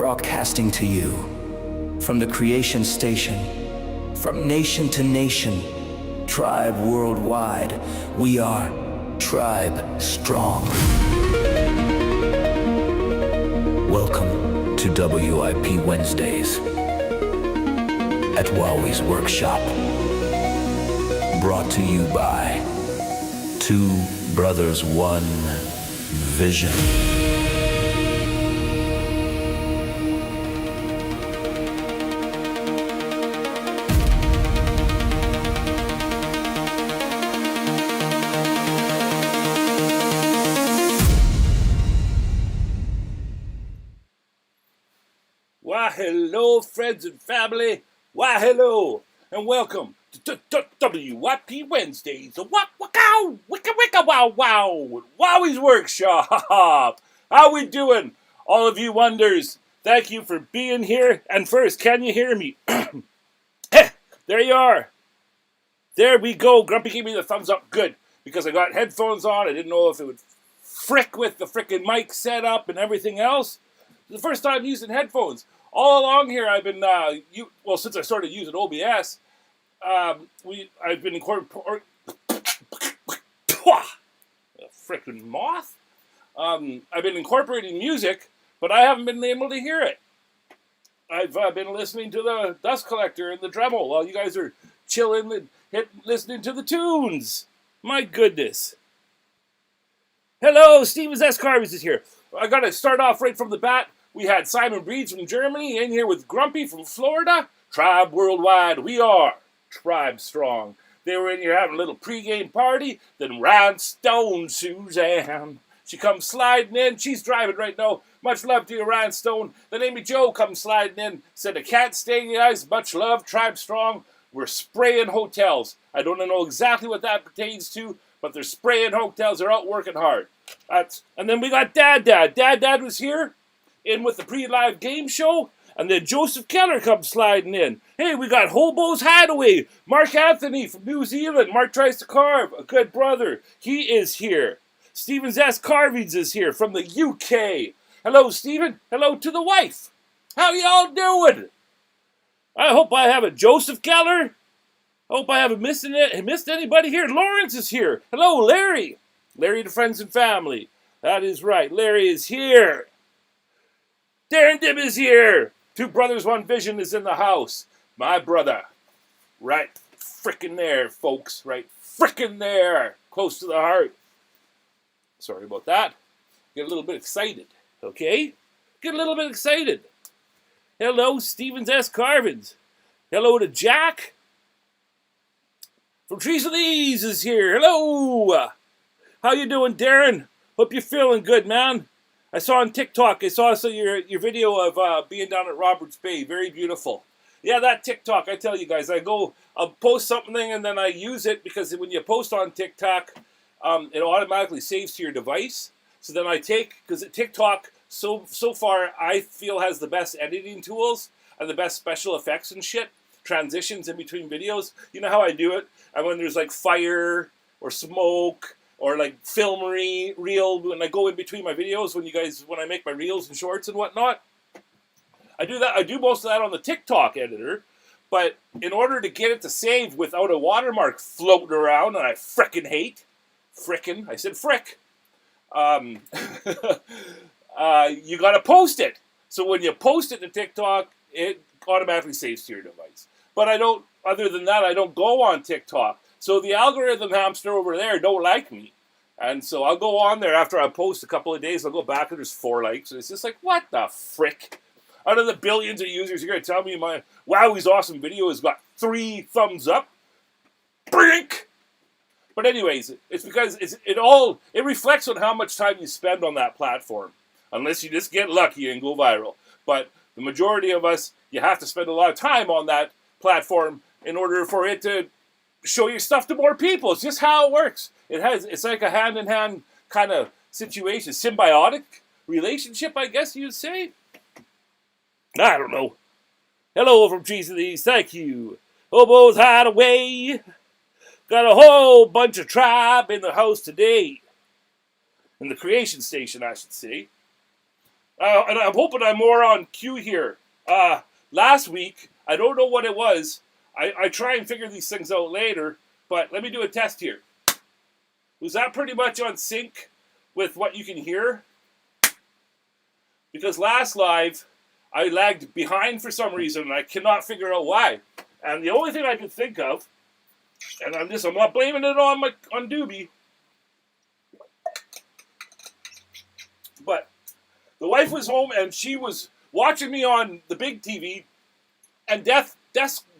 broadcasting to you from the creation station, from nation to nation, tribe worldwide. We are Tribe Strong. Welcome to WIP Wednesdays at Wowwy'z Workshop. Brought to you by Two Brothers, One Vision. Why hello, friends and family. Why hello, and welcome to WIP Wednesdays. Wow, wicka wow wow. Wowwy'z Workshop. How we doing, all of you wonders? Thank you for being here. And first, can you hear me? There you are. There we go. Grumpy gave me the thumbs up. Good, because I got headphones on. I didn't know if it would frick with the frickin' mic setup and everything else. The first time using headphones. All along here, I've been, since I started using OBS, I've been incorporating, frickin' moth. I've been incorporating music, but I haven't been able to hear it. I've been listening to the dust collector and the Dremel while you guys are chilling and listening to the tunes. My goodness. Hello, Stevens S. Carbide is here. I got to start off right from the bat. We had Simon Breeds from Germany in here with Grumpy from Florida. Tribe worldwide, we are Tribe Strong. They were in here having a little pregame party. Then Rhinestone Suzanne, she comes sliding in. She's driving right now. Much love to you, Rhinestone. Then Amy Jo comes sliding in. Said, I can't stay, guys. Much love, Tribe Strong. We're spraying hotels. I don't know exactly what that pertains to, but they're spraying hotels. They're out working hard. And then we got Dad. Dad was here in with the pre-live game show, and then Joseph Keller comes sliding in. Hey, we got Hobo's Hideaway, Mark Anthony from New Zealand. Mark tries to carve, a good brother. He is here. Stevens S. Carvides is here from the UK. Hello, Stephen. Hello to the wife. How y'all doing? I hope I haven't Joseph Keller. I hope I haven't missed anybody here. Lawrence is here. Hello, Larry. Larry to friends and family. That is right. Larry is here. Darren Dib is here. Two Brothers, One Vision is in the house. My brother. Right frickin' there, folks. Right frickin' there. Close to the heart. Sorry about that. Get a little bit excited. Okay? Get a little bit excited. Hello, Stevens S. Carvins. Hello to Jack. From Trees of These is here. Hello. How you doing, Darren? Hope you're feeling good, man. I saw on TikTok, I saw your video of being down at Roberts Bay. Very beautiful. Yeah, that TikTok, I tell you guys, I'll post something and then I use it because when you post on TikTok, it automatically saves to your device. So then I because TikTok, so far, I feel has the best editing tools and the best special effects and shit, transitions in between videos. You know how I do it? And when there's like fire or smoke, or like filmery, reel, when I go in between my videos, when I make my reels and shorts and whatnot. I do that. I do most of that on the TikTok editor, but in order to get it to save without a watermark floating around, and I frickin' hate, I said frick, you gotta post it. So when you post it to TikTok, it automatically saves to your device. But other than that, I don't go on TikTok. So the algorithm hamster over there don't like me. And so I'll go on there after I post a couple of days. I'll go back and there's 4 likes. And it's just like, what the frick? Out of the billions of users, you're going to tell me my Wowwy'z awesome video has got 3 thumbs up? Brink! But anyways, it's because it reflects on how much time you spend on that platform. Unless you just get lucky and go viral. But the majority of us, you have to spend a lot of time on that platform in order for it to show your stuff to more people. It's just how it works. It's like a hand-in-hand kind of situation. Symbiotic relationship, I guess you'd say. I don't know. Hello from Trees of These. Thank you. Hobo's Hideaway. Got a whole bunch of tribe in the house today. In the creation station, I should say. And I'm hoping I'm more on cue here. Last week, I don't know what it was. I try and figure these things out later, but let me do a test here. Was that pretty much on sync with what you can hear? Because last live, I lagged behind for some reason, and I cannot figure out why. And the only thing I can think of, and I'm not blaming it on Doobie, but the wife was home and she was watching me on the big TV and death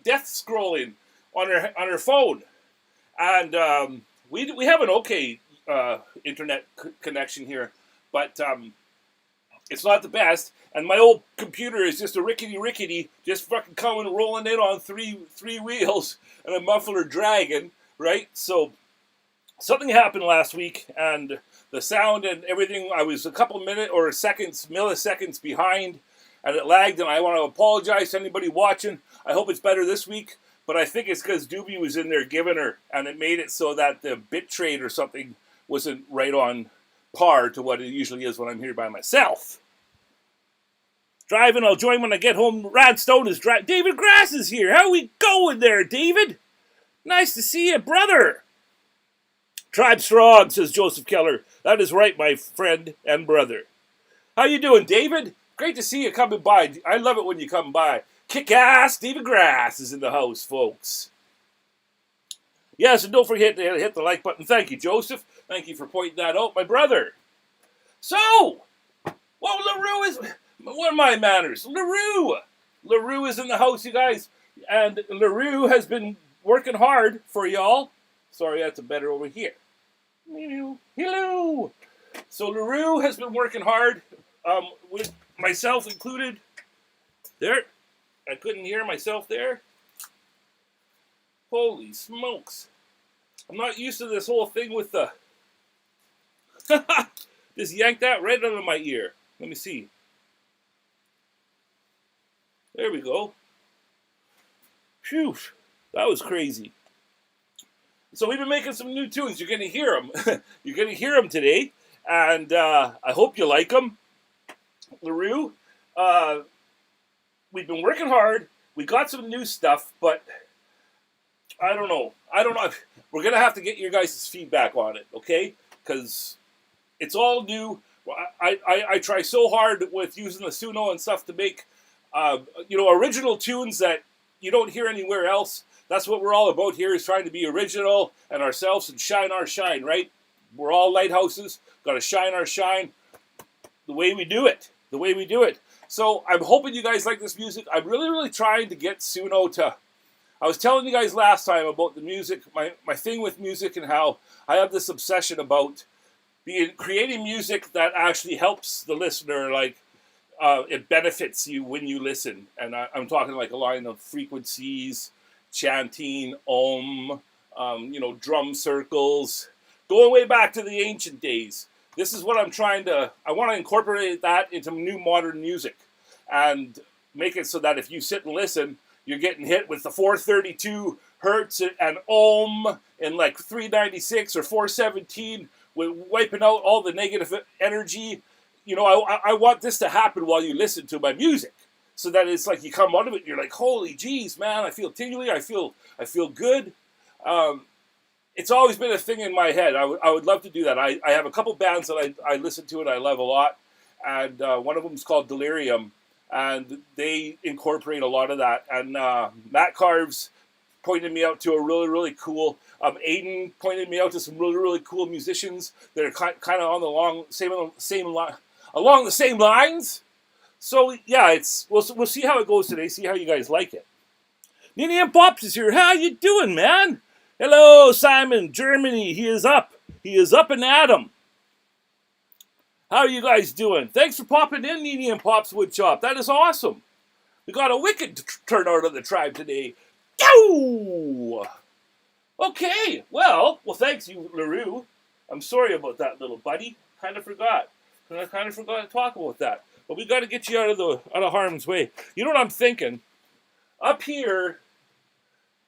scrolling on her phone, and we have an okay internet connection here, but it's not the best. And my old computer is just a rickety, just fucking coming rolling in on three wheels and a muffler dragging, right? So something happened last week, and the sound and everything, I was a couple milliseconds behind, and it lagged, and I want to apologize to anybody watching. I hope it's better this week, but I think it's because Doobie was in there giving her, and it made it so that the bit rate or something wasn't right on par to what it usually is when I'm here by myself. Driving, I'll join when I get home. Radstone is driving. David Grass is here. How we going there, David? Nice to see you, brother. Tribe strong, says Joseph Keller. That is right, my friend and brother. How you doing, David? Great to see you coming by. I love it when you come by. Kick-ass David Grass is in the house, folks. Yes, and don't forget to hit the like button. Thank you, Joseph. Thank you for pointing that out, my brother. So, well, LaRue is... What are my manners? LaRue is in the house, you guys. And LaRue has been working hard for y'all. Sorry, that's better over here. Hello. So LaRue has been working hard, with myself included. There. I couldn't hear myself there. Holy smokes. I'm not used to this whole thing with the... Just yanked that right out of my ear. Let me see. There we go. Phew. That was crazy. So we've been making some new tunes. You're going to hear them. You're going to hear them today. And I hope you like them. LaRue, we've been working hard. We got some new stuff, but I don't know. We're going to have to get your guys' feedback on it, okay? Because it's all new. I try so hard with using the Suno and stuff to make, original tunes that you don't hear anywhere else. That's what we're all about here, is trying to be original and ourselves and shine our shine, right? We're all lighthouses. Got to shine our shine the way we do it. So I'm hoping you guys like this music. I'm really, really trying to get Suno to... I was telling you guys last time about the music, my thing with music, and how I have this obsession about creating music that actually helps the listener, like it benefits you when you listen. And I'm talking like a line of frequencies, chanting, drum circles, going way back to the ancient days. This is what I want to incorporate that into new modern music and make it so that if you sit and listen, you're getting hit with the 432 hertz and and like 396 or 417, with wiping out all the negative energy. I want this to happen while you listen to my music, so that it's like you come out of it and you're like, holy jeez, man, I feel tingly, I feel good. It's always been a thing in my head. I would love to do that. I have a couple bands that I listen to and I love a lot, and one of them is called Delirium, and they incorporate a lot of that. And Matt Carves pointed me out to a really, really cool... Aiden pointed me out to some really, really cool musicians that are kind of along the same lines. So yeah, we'll see how it goes today. See how you guys like it. Nini and Pops is here. How you doing, man? Hello, Simon, Germany. He is up and at 'em. How are you guys doing? Thanks for popping in, Nini and Pops Woodshop. That is awesome. We got a wicked turnout of the tribe today. Yo! Okay, well, thanks you, LaRue. I'm sorry about that, little buddy. Kind of forgot to talk about that. But we got to get you out of harm's way. You know what I'm thinking? Up here,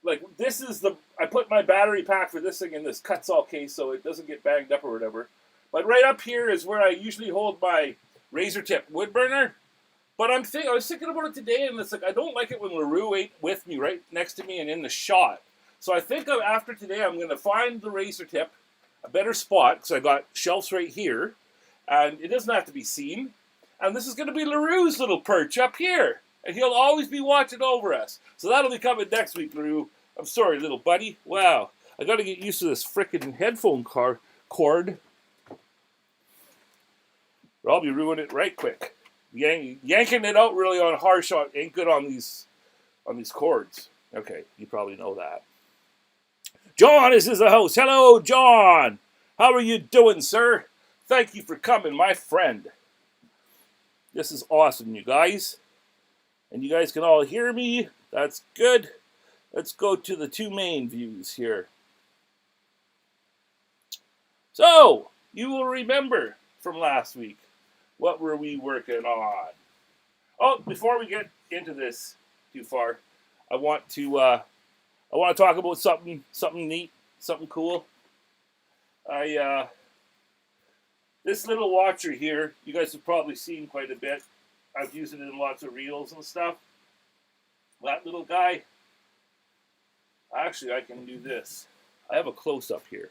like this is I put my battery pack for this thing in this Kutzall case so it doesn't get banged up or whatever. But right up here is where I usually hold my razor tip wood burner. But I was thinking about it today, and it's like I don't like it when LaRue ain't with me, right next to me and in the shot. So I think after today, I'm going to find the razor tip a better spot, because I got shelves right here, and it doesn't have to be seen. And this is going to be LaRue's little perch up here, and he'll always be watching over us. So that'll be coming next week, LaRue. I'm sorry, little buddy. Wow, I got to get used to this frickin' headphone cord. Or I'll be ruining it right quick. Yanking it out really on harsh ain't good on these cords. Okay, you probably know that. John is in the house. Hello, John. How are you doing, sir? Thank you for coming, my friend. This is awesome, you guys. And you guys can all hear me. That's good. Let's go to the two main views here. So, you will remember from last week, what were we working on? Oh, before we get into this too far, I want to talk about something neat, something cool. This little watcher here, you guys have probably seen quite a bit. I've used it in lots of reels and stuff. That little guy. Actually, I can do this. I have a close-up here.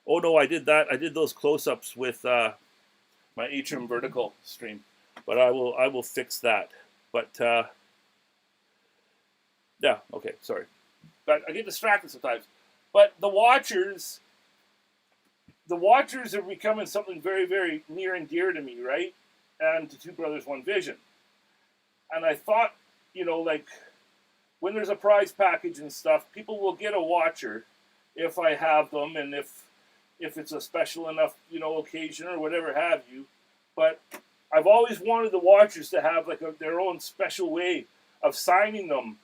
Oh no, I did that. I did those close-ups with my Atrium vertical stream, but I will fix that. But yeah, okay, sorry. But I get distracted sometimes. But the watchers are becoming something very, very near and dear to me, right? And to Two Brothers, One Vision. And I thought, like when there's a prize package and stuff, people will get a watcher if I have them, and if it's a special enough, occasion or whatever have you. But I've always wanted the watchers to have like their own special way of signing them,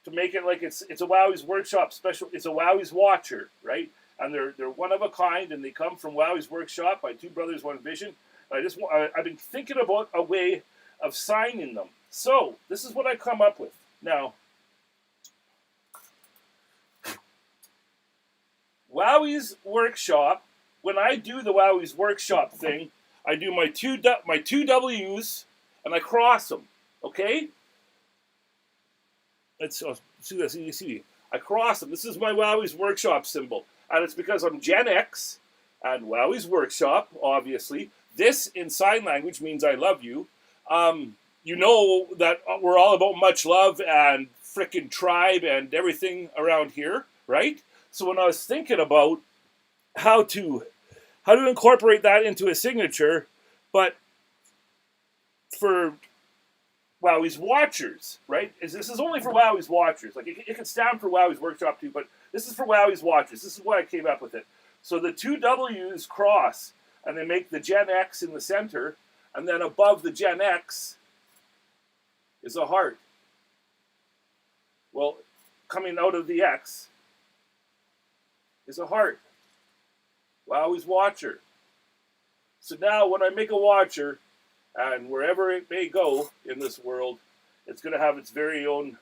to make it like it's a Wowwy'z Workshop special. It's a Wowwy'z watcher, right? And they're one of a kind, and they come from Wowwy'z Workshop by Two Brothers, One Vision. I've been thinking about a way of signing them. So this is what I come up with. Now, Wowwy'z Workshop. When I do the Wowwy'z Workshop thing, I do my two W's and I cross them. Okay. Let's see this. You see, I cross them. This is my Wowwy'z Workshop symbol, and it's because I'm Gen X and Wowwy'z Workshop. Obviously, this in sign language means I love you. You know that we're all about much love and frickin' tribe and everything around here, right? So when I was thinking about how to incorporate that into a signature, but for Wowwy'z watchers, right? This is only for Wowwy'z watchers. Like it can stand for Wowwy'z Workshop too, but this is for Wowwy'z watchers. This is why I came up with it. So the two W's cross, and they make the Gen X in the center, and then above the Gen X is a heart. Well, coming out of the X is a heart. Wowwy'z watcher. So now when I make a watcher, and wherever it may go in this world, it's going to have its very own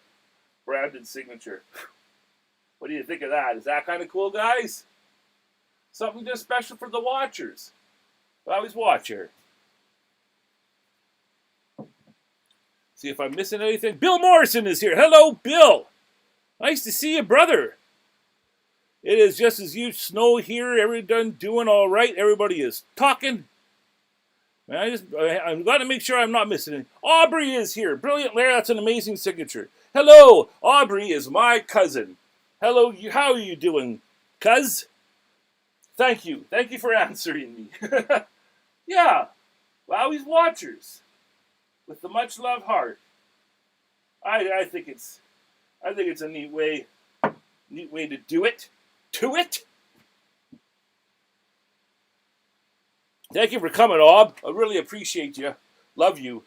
branded signature. What do you think of that? Is that kind of cool, guys? Something just special for the watchers. Wowwy'z watcher. See if I'm missing anything. Bill Morrison is here. Hello, Bill. Nice to see you, brother. It is just as you snow here. Everyone doing all right. Everybody is talking. I'm glad to make sure I'm not missing anything. Aubrey is here. Brilliant, Larry. That's an amazing signature. Hello. Aubrey is my cousin. Hello. How are you doing, cuz? Thank you. Thank you for answering me. Yeah. Wowwy'z watchers. With the much love heart. I think it's a neat way to do it. To it. Thank you for coming, Aub. I really appreciate you. Love you.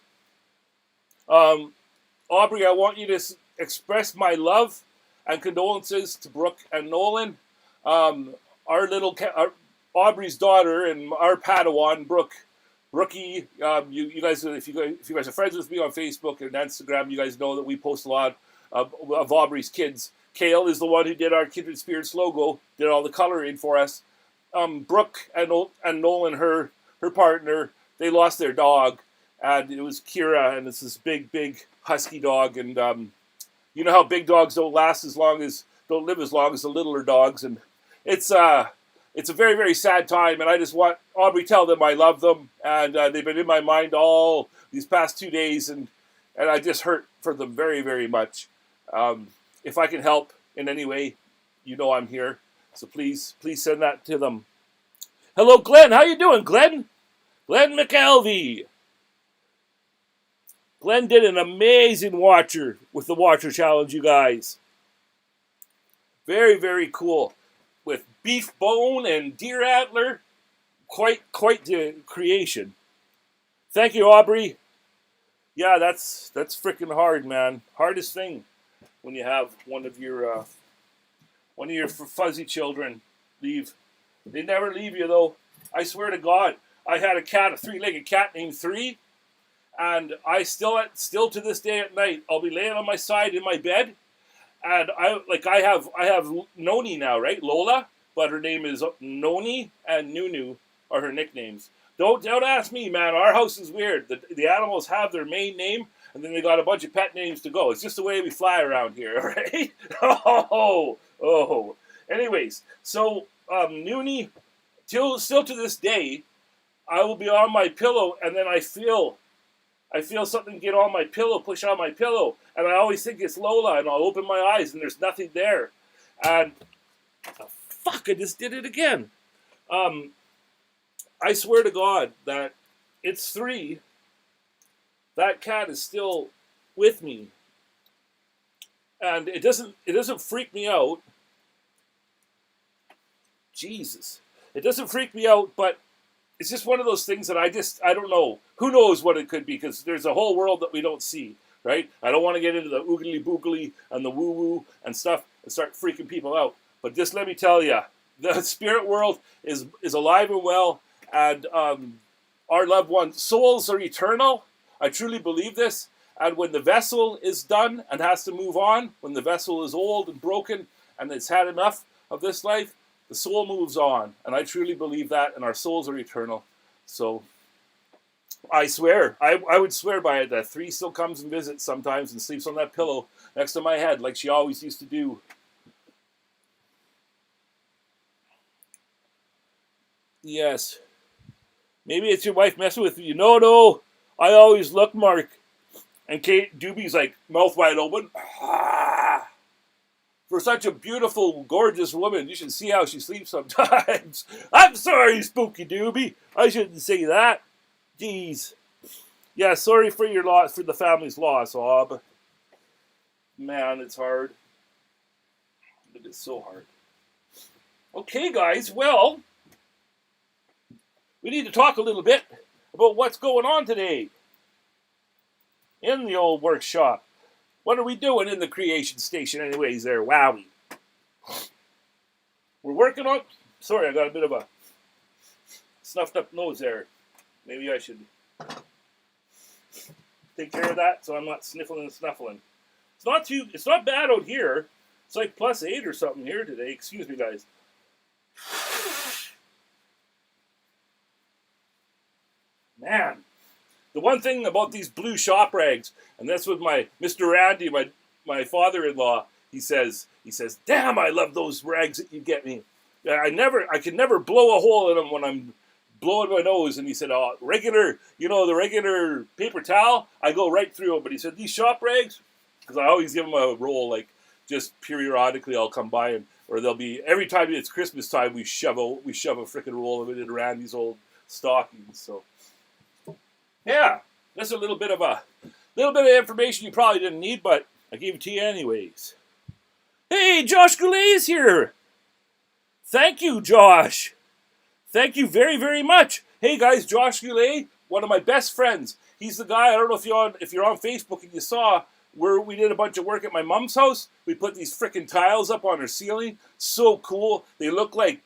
Aubrey, I want you to express my love and condolences to Brooke and Nolan. Aubrey's daughter and our Padawan, Brookie. You guys, if you guys are friends with me on Facebook and Instagram, you guys know that we post a lot of Aubrey's kids. Kale is the one who did our Kindred Spirits logo, did all the coloring for us. Brooke and Nolan, her partner, they lost their dog, and it was Kira, and it's this big husky dog, and you know how big dogs don't live as long as the littler dogs, and it's a very sad time, and I just want Aubrey tell them I love them, and they've been in my mind all these past 2 days, and I just hurt for them very much. If I can help in any way, you know I'm here. So please send that to them. Hello, Glenn. How you doing, Glenn? Glenn McAlvey. Glenn did an amazing watcher with the Watcher Challenge, you guys. Very cool. With beef bone and deer antler. Quite the creation. Thank you, Aubrey. Yeah, that's freaking hard, man. Hardest thing when you have one of your fuzzy children leave. They never leave you, though. I swear to God, I had a three-legged cat named Three, and I still to this day at night, I'll be laying on my side in my bed, and I have Noni now, right? Lola, but her name is Noni, and Nunu are her nicknames. Don't ask me, man. Our house is weird. The animals have their main name, and then they got a bunch of pet names to go. It's just the way we fly around here, right? Oh. Anyways, so Noonie, still to this day, I will be on my pillow, and then I feel something get on my pillow, push on my pillow, and I always think it's Lola, and I'll open my eyes, and there's nothing there. And fuck, I just did it again. I swear to God that it's Three. That cat is still with me, and it doesn't freak me out. Jesus, it doesn't freak me out, but it's just one of those things that I don't know. Who knows what it could be? Because there's a whole world that we don't see, right? I don't want to get into the oogly boogly and the woo woo and stuff and start freaking people out. But just let me tell you, the spirit world is alive and well. And our loved ones' souls are eternal. I truly believe this. And when the vessel is done and has to move on, when the vessel is old and broken and it's had enough of this life, the soul moves on. And I truly believe that, and our souls are eternal. So I swear, I would swear by it that Three still comes and visits sometimes and sleeps on that pillow next to my head like she always used to do. Yes. Maybe it's your wife messing with you. No. I always look, Mark. And Kate Doobie's like, mouth wide open. For such a beautiful, gorgeous woman, you should see how she sleeps sometimes. I'm sorry, Spooky Doobie. I shouldn't say that. Jeez. Yeah, sorry for your loss, for the family's loss, Ob. Man, it's hard. It is so hard. Okay, guys, well, we need to talk a little bit about what's going on today in the old workshop. What are we doing in the creation station anyways there, Wowie? We're working on... Sorry, I got a bit of a snuffed up nose there. Maybe I should take care of that so I'm not sniffling and snuffling. It's not bad out here. It's like +8 or something here today. Excuse me, guys. Man, the one thing about these blue shop rags, and that's what my Mr. Randy, my father-in-law, he says, damn, I love those rags that you get me. I can never blow a hole in them when I'm blowing my nose. And he said, the regular paper towel, I go right through them. But he said, these shop rags, because I always give them a roll, like just periodically I'll come by and, or they'll be, every time it's Christmas time, we shove a freaking roll of it in Randy's old stockings. So, yeah, that's a little bit of information you probably didn't need, but I gave it to you anyways. Hey, Josh Goulet's here. Thank you, Josh. Thank you very, very much. Hey, guys, Josh Goulet, one of my best friends. He's the guy, I don't know if you're on Facebook and you saw where we did a bunch of work at my mom's house. We put these frickin' tiles up on her ceiling. So cool. They look like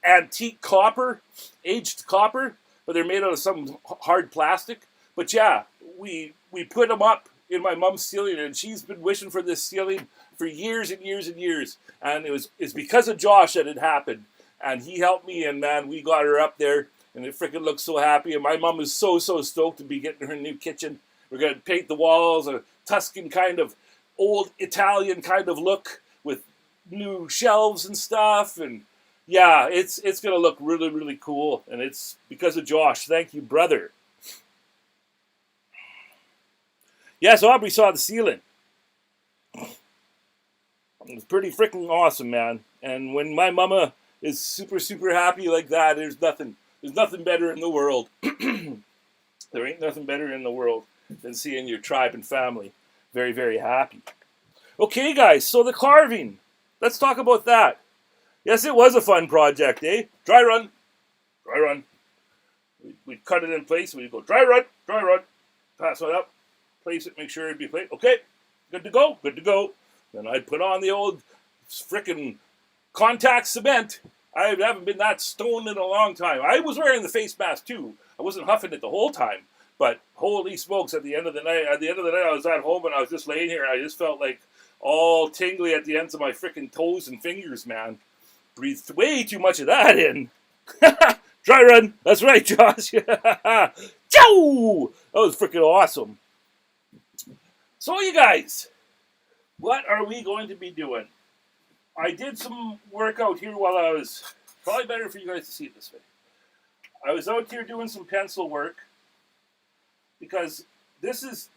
antique copper, aged copper, but they're made out of some hard plastic. But yeah, we put them up in my mom's ceiling, and she's been wishing for this ceiling for years and years and years. And it's because of Josh that it happened. and he helped me, and man, we got her up there, and it freaking looked so happy, and my mom was so stoked to be getting her new kitchen. We're going to paint the walls, a Tuscan kind of old Italian kind of look with new shelves and stuff, and yeah, it's going to look really cool, and it's because of Josh. Thank you, brother. Yes, Aubrey saw the ceiling. It was pretty freaking awesome, man. And when my mama is super happy like that, there's nothing better in the world. There ain't nothing better in the world than seeing your tribe and family very happy. Okay, guys, so the carving. Let's talk about that. Yes, it was a fun project, eh? Dry run. We'd cut it in place. We'd go dry run. Pass it up. Place it, make sure it'd be placed. Okay, good to go. Then I'd put on the old frickin' contact cement. I haven't been that stoned in a long time. I was wearing the face mask too. I wasn't huffing it the whole time. But holy smokes, at the end of the night, I was at home and I was just laying here. I just felt like all tingly at the ends of my frickin' toes and fingers, man. Breathed way too much of that in. Dry run. That's right, Josh. Chow! That was freaking awesome. So you guys, what are we going to be doing? I did some work out here while I was, probably better for you guys to see it this way. I was out here doing some pencil work because this is,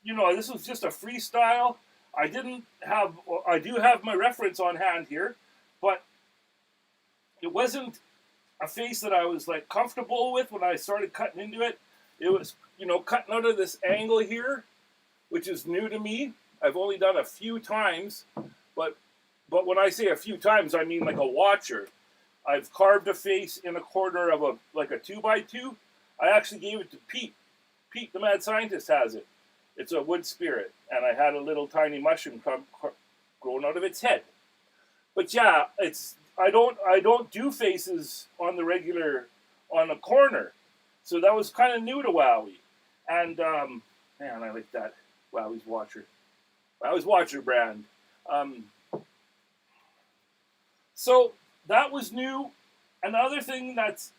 this was just a freestyle. I do have my reference on hand here, but it wasn't a face that I was like comfortable with when I started cutting into it. It was, cutting out of this angle here, which is new to me. I've only done a few times, but when I say a few times, I mean like a watcher. I've carved a face in a corner of a 2x2. I actually gave it to Pete. Pete, the mad scientist, has it. It's a wood spirit, and I had a little tiny mushroom growing out of its head. But yeah, I don't do faces on the regular on a corner, so that was kind of new to Wowie. And man, I like that Wowwy'z Watcher brand. So that was new. Another thing that's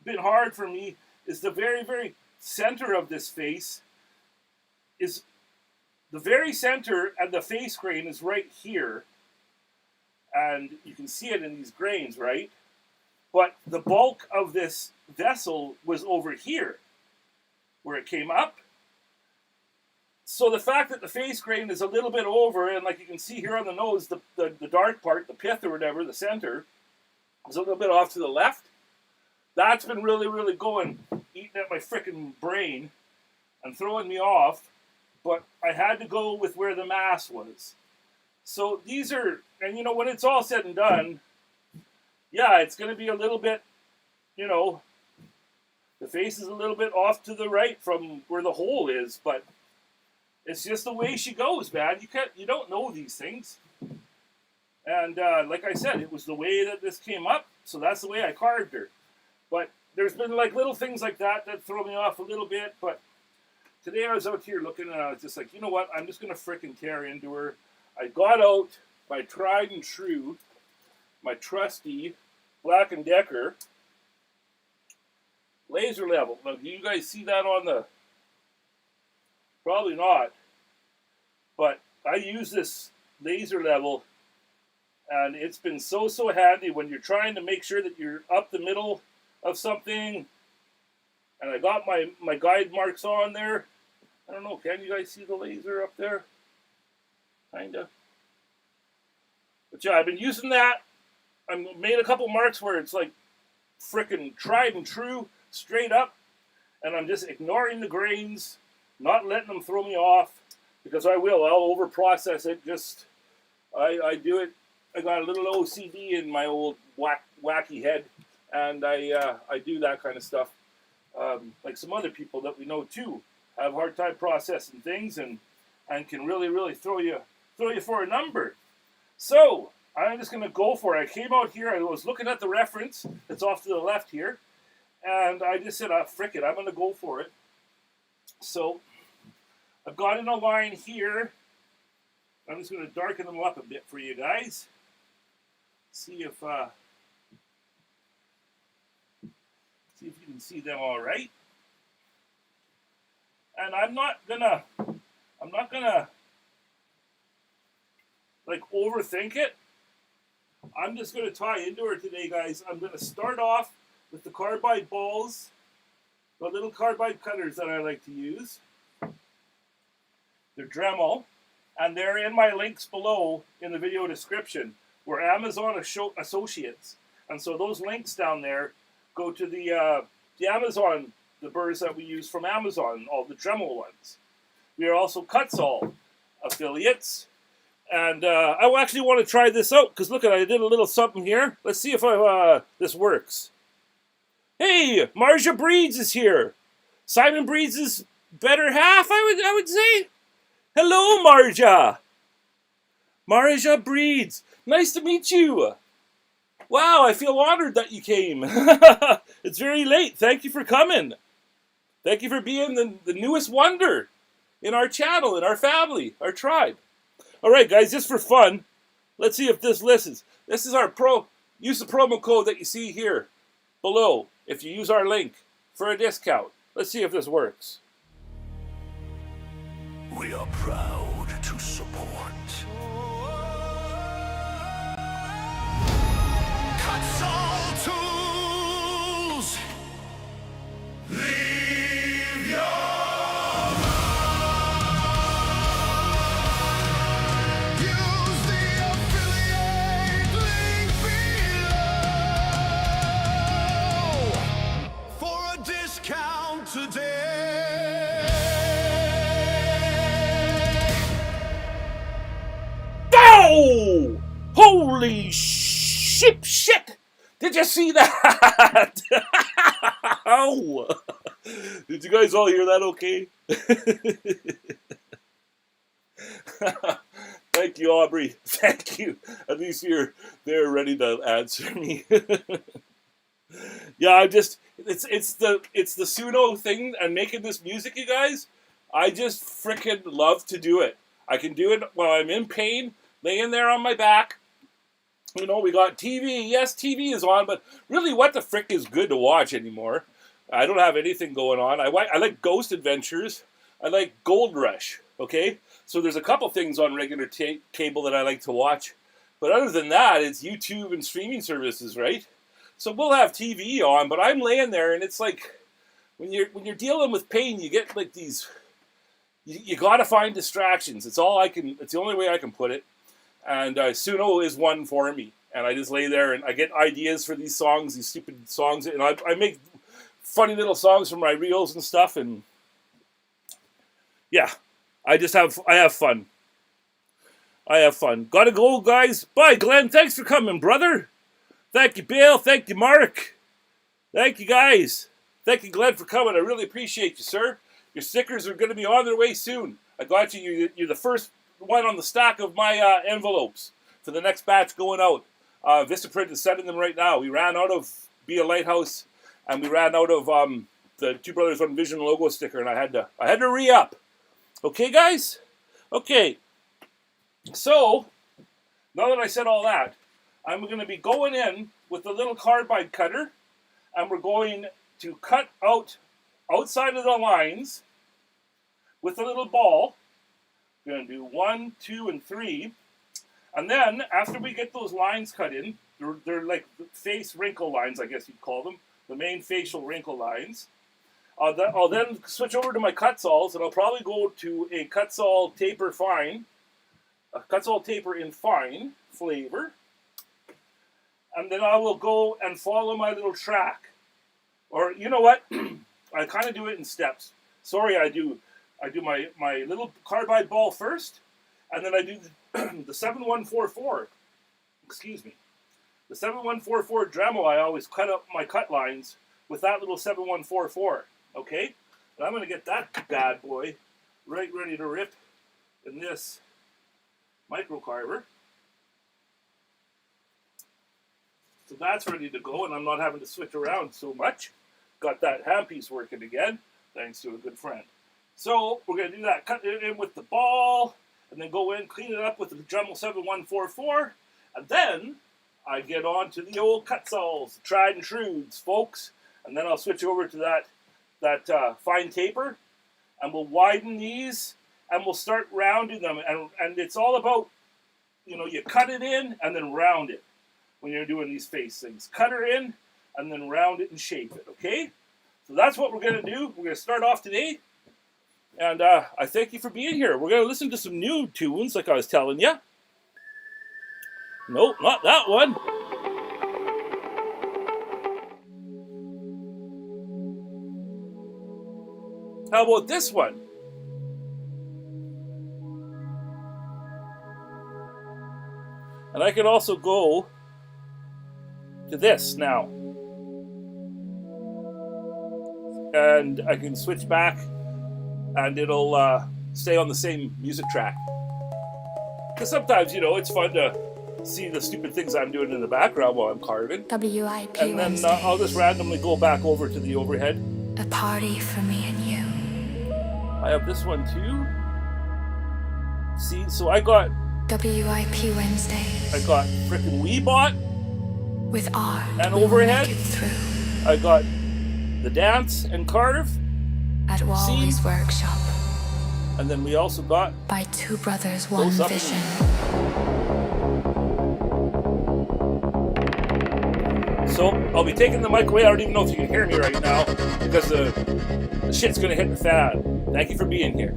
been hard for me is the very center of this face is the very center, and the face grain is right here. And you can see it in these grains, right? But the bulk of this vessel was over here, where it came up. So the fact that the face grain is a little bit over, and like you can see here on the nose, the dark part, the pith or whatever, the center, is a little bit off to the left. That's been really going, eating at my frickin' brain and throwing me off. But I had to go with where the mass was. So these are, and when it's all said and done, yeah, it's going to be a little bit, the face is a little bit off to the right from where the hole is, but it's just the way she goes, man. You don't know these things. And like I said, it was the way that this came up, so that's the way I carved her. But there's been like little things like that throw me off a little bit. But today I was out here looking, and I was just like, you know what? I'm just going to frickin' tear into her. I got out my tried and true, my trusty Black & Decker laser level. Now, do you guys see that on the... Probably not. But I use this laser level, and it's been so handy when you're trying to make sure that you're up the middle of something. And I got my guide marks on there. I don't know, can you guys see the laser up there? Kinda. But yeah, I've been using that. I made a couple marks where it's like frickin' tried and true, straight up. And I'm just ignoring the grains, not letting them throw me off, because I'll over process it. I do it. I got a little OCD in my old wacky head, and I do that kind of stuff. Like some other people that we know too have a hard time processing things, and can really throw you for a number. So I'm just going to go for it. I came out here. I was looking at the reference that's off to the left here, and I just said, frick it, I'm going to go for it. So I've got in a line here. I'm just going to darken them up a bit for you guys. See if See if you can see them all right. And I'm not gonna like overthink it. I'm just gonna tie into her today, guys. I'm gonna start off with the carbide balls, the little carbide cutters that I like to use. They're Dremel, and they're in my links below in the video description. We're Amazon associates, and so those links down there go to the Amazon, the burrs that we use from Amazon, all the Dremel ones. We are also Kutzall affiliates, and I actually want to try this out because look, I did a little something here. Let's see if this works. Hey, Marja Breeds is here. Simon Breeds' better half, I would say. Hello, Marja. Marja Breeds. Nice to meet you. Wow, I feel honored that you came. It's very late. Thank you for coming. Thank you for being the newest wonder in our channel, in our family, our tribe. All right, guys, just for fun, let's see if this listens. This is our use the promo code that you see here below if you use our link for a discount. Let's see if this works. We are proud to support Kutzall Tools. Leave your mark. Use the affiliate link below for a discount today. Oh! Holy shit! Did you see that? Ow! Did you guys all hear that okay? Thank you, Aubrey. Thank you. At least they're ready to answer me. Yeah, it's the Suno thing and making this music, you guys. I just freaking love to do it. I can do it while I'm in pain, laying there on my back. You know, we got TV. Yes, TV is on, but really, what the frick is good to watch anymore? I don't have anything going on. I like Ghost Adventures. I like Gold Rush, okay? So there's a couple things on regular cable that I like to watch. But other than that, it's YouTube and streaming services, right? So we'll have TV on, but I'm laying there, and it's like, when you're dealing with pain, you get like these... You gotta find distractions. It's the only way I can put it. And Suno is one for me. And I just lay there and I get ideas for these songs, these stupid songs. And I make funny little songs from my reels and stuff. And yeah, I have fun. I have fun. Gotta go, guys. Bye, Glenn. Thanks for coming, brother. Thank you, Bill. Thank you, Mark. Thank you, guys. Thank you, Glenn, for coming. I really appreciate you, sir. Your stickers are going to be on their way soon. I got you. You're the first one on the stack of my envelopes for the next batch going out. Vistaprint is sending them right now. We ran out of Be a Lighthouse, and we ran out of the Two Brothers One Vision logo sticker, and I had to re-up. Okay, guys? Okay. So, now that I said all that, I'm going to be going in with the little carbide cutter, and we're going to cut out outside of the lines with a little ball. We're going to do 1, 2, and 3. And then, after we get those lines cut in, they're like face wrinkle lines, I guess you'd call them, the main facial wrinkle lines. I'll then switch over to my Kutzalls, and I'll probably go to a Kutzall Taper Fine, a Kutzall Taper in Fine flavor. And then I will go and follow my little track. Or, you know what? I kind of do it in steps. Sorry, I do my little carbide ball first, and then I do the 7144. Excuse me. The 7144 Dremel, I always cut up my cut lines with that little 7144. Okay? And I'm going to get that bad boy right ready to rip in this microcarver. So that's ready to go, and I'm not having to switch around so much. Got that handpiece working again, thanks to a good friend. So we're going to do that. Cut it in with the ball, and then go in, clean it up with the Dremel 7144, and then I get on to the old Kutzalls, tried and trues, folks. And then I'll switch over to that fine taper, and we'll widen these, and we'll start rounding them. And it's all about, you know, you cut it in and then round it when you're doing these face things. Cut her in and then round it and shape it, okay? So that's what we're going to do. We're going to start off today. And I thank you for being here. We're going to listen to some new tunes, like I was telling you. Nope, not that one. How about this one? And I can also go to this now. And I can switch back and it'll stay on the same music track. Because sometimes, you know, it's fun to see the stupid things I'm doing in the background while I'm carving. WIP and then I'll just randomly go back over to the overhead. A party for me and you. I have this one too. See, so I got WIP Wednesdays. I got frickin' Weebot With R and overhead. through. I got the dance and carve, At Wowwy'z Workshop. and then we also got By two brothers, one Close up. vision. So I'll be taking the mic away. I don't even know if you can hear me right now because the shit's gonna hit the fan. Thank you for being here.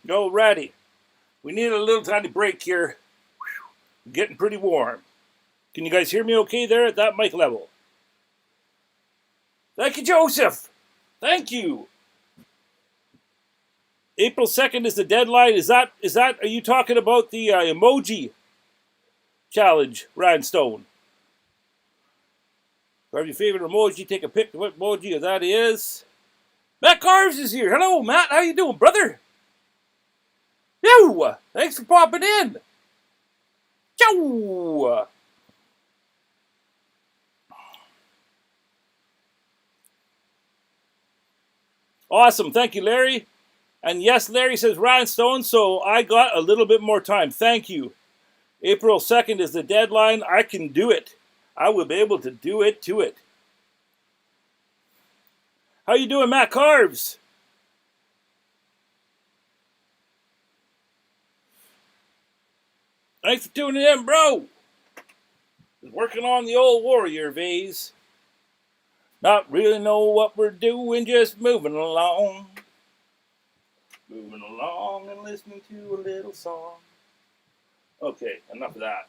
Alrighty. We need a little tiny break here. Getting pretty warm. Can you guys hear me okay there at that mic level? Thank you, Joseph. Thank you. April 2nd is the deadline. Is that? Are you talking about the emoji challenge, Rhinestone? Grab your favorite emoji. Take a pic of what emoji that is. Matt Carves is here. Hello, Matt. How you doing, brother? Yo! Thanks for popping in. Yo! Awesome. Thank you, Larry. And yes, Larry says Rhinestone, so I got a little bit more time. Thank you. April 2nd is the deadline. I can do it. I will be able to do it to it. How you doing, Matt Carves? Thanks for tuning in, bro. Just working on the old warrior vase. Not really know what we're doing, just moving along. Moving along and listening to a little song. Okay, enough of that.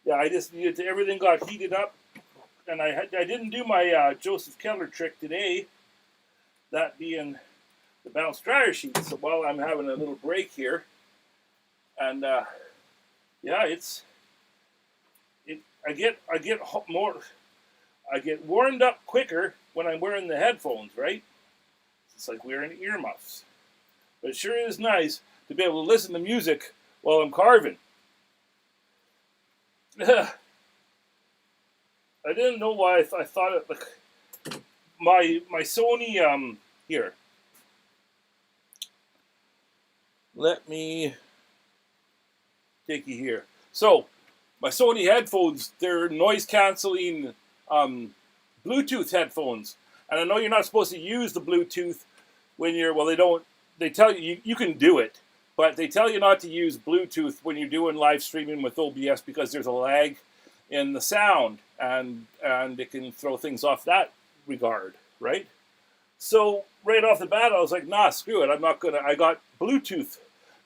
Yeah, I just needed to, everything got heated up. And I didn't do my Joseph Keller trick today. That being the balanced dryer sheet. So while I'm having a little break here. And yeah, I get warmed up quicker when I'm wearing the headphones, right? It's like wearing earmuffs. But it sure is nice to be able to listen to music while I'm carving. I didn't know why I thought it like my Sony here. Let me take you here. So my Sony headphones, they're noise canceling Bluetooth headphones, and I know you're not supposed to use the Bluetooth when you're they tell you you can do it, but they tell you not to use Bluetooth when you're doing live streaming with OBS because there's a lag in the sound, and it can throw things off that regard, right? So right off the bat, I was like, nah, screw it. I got Bluetooth.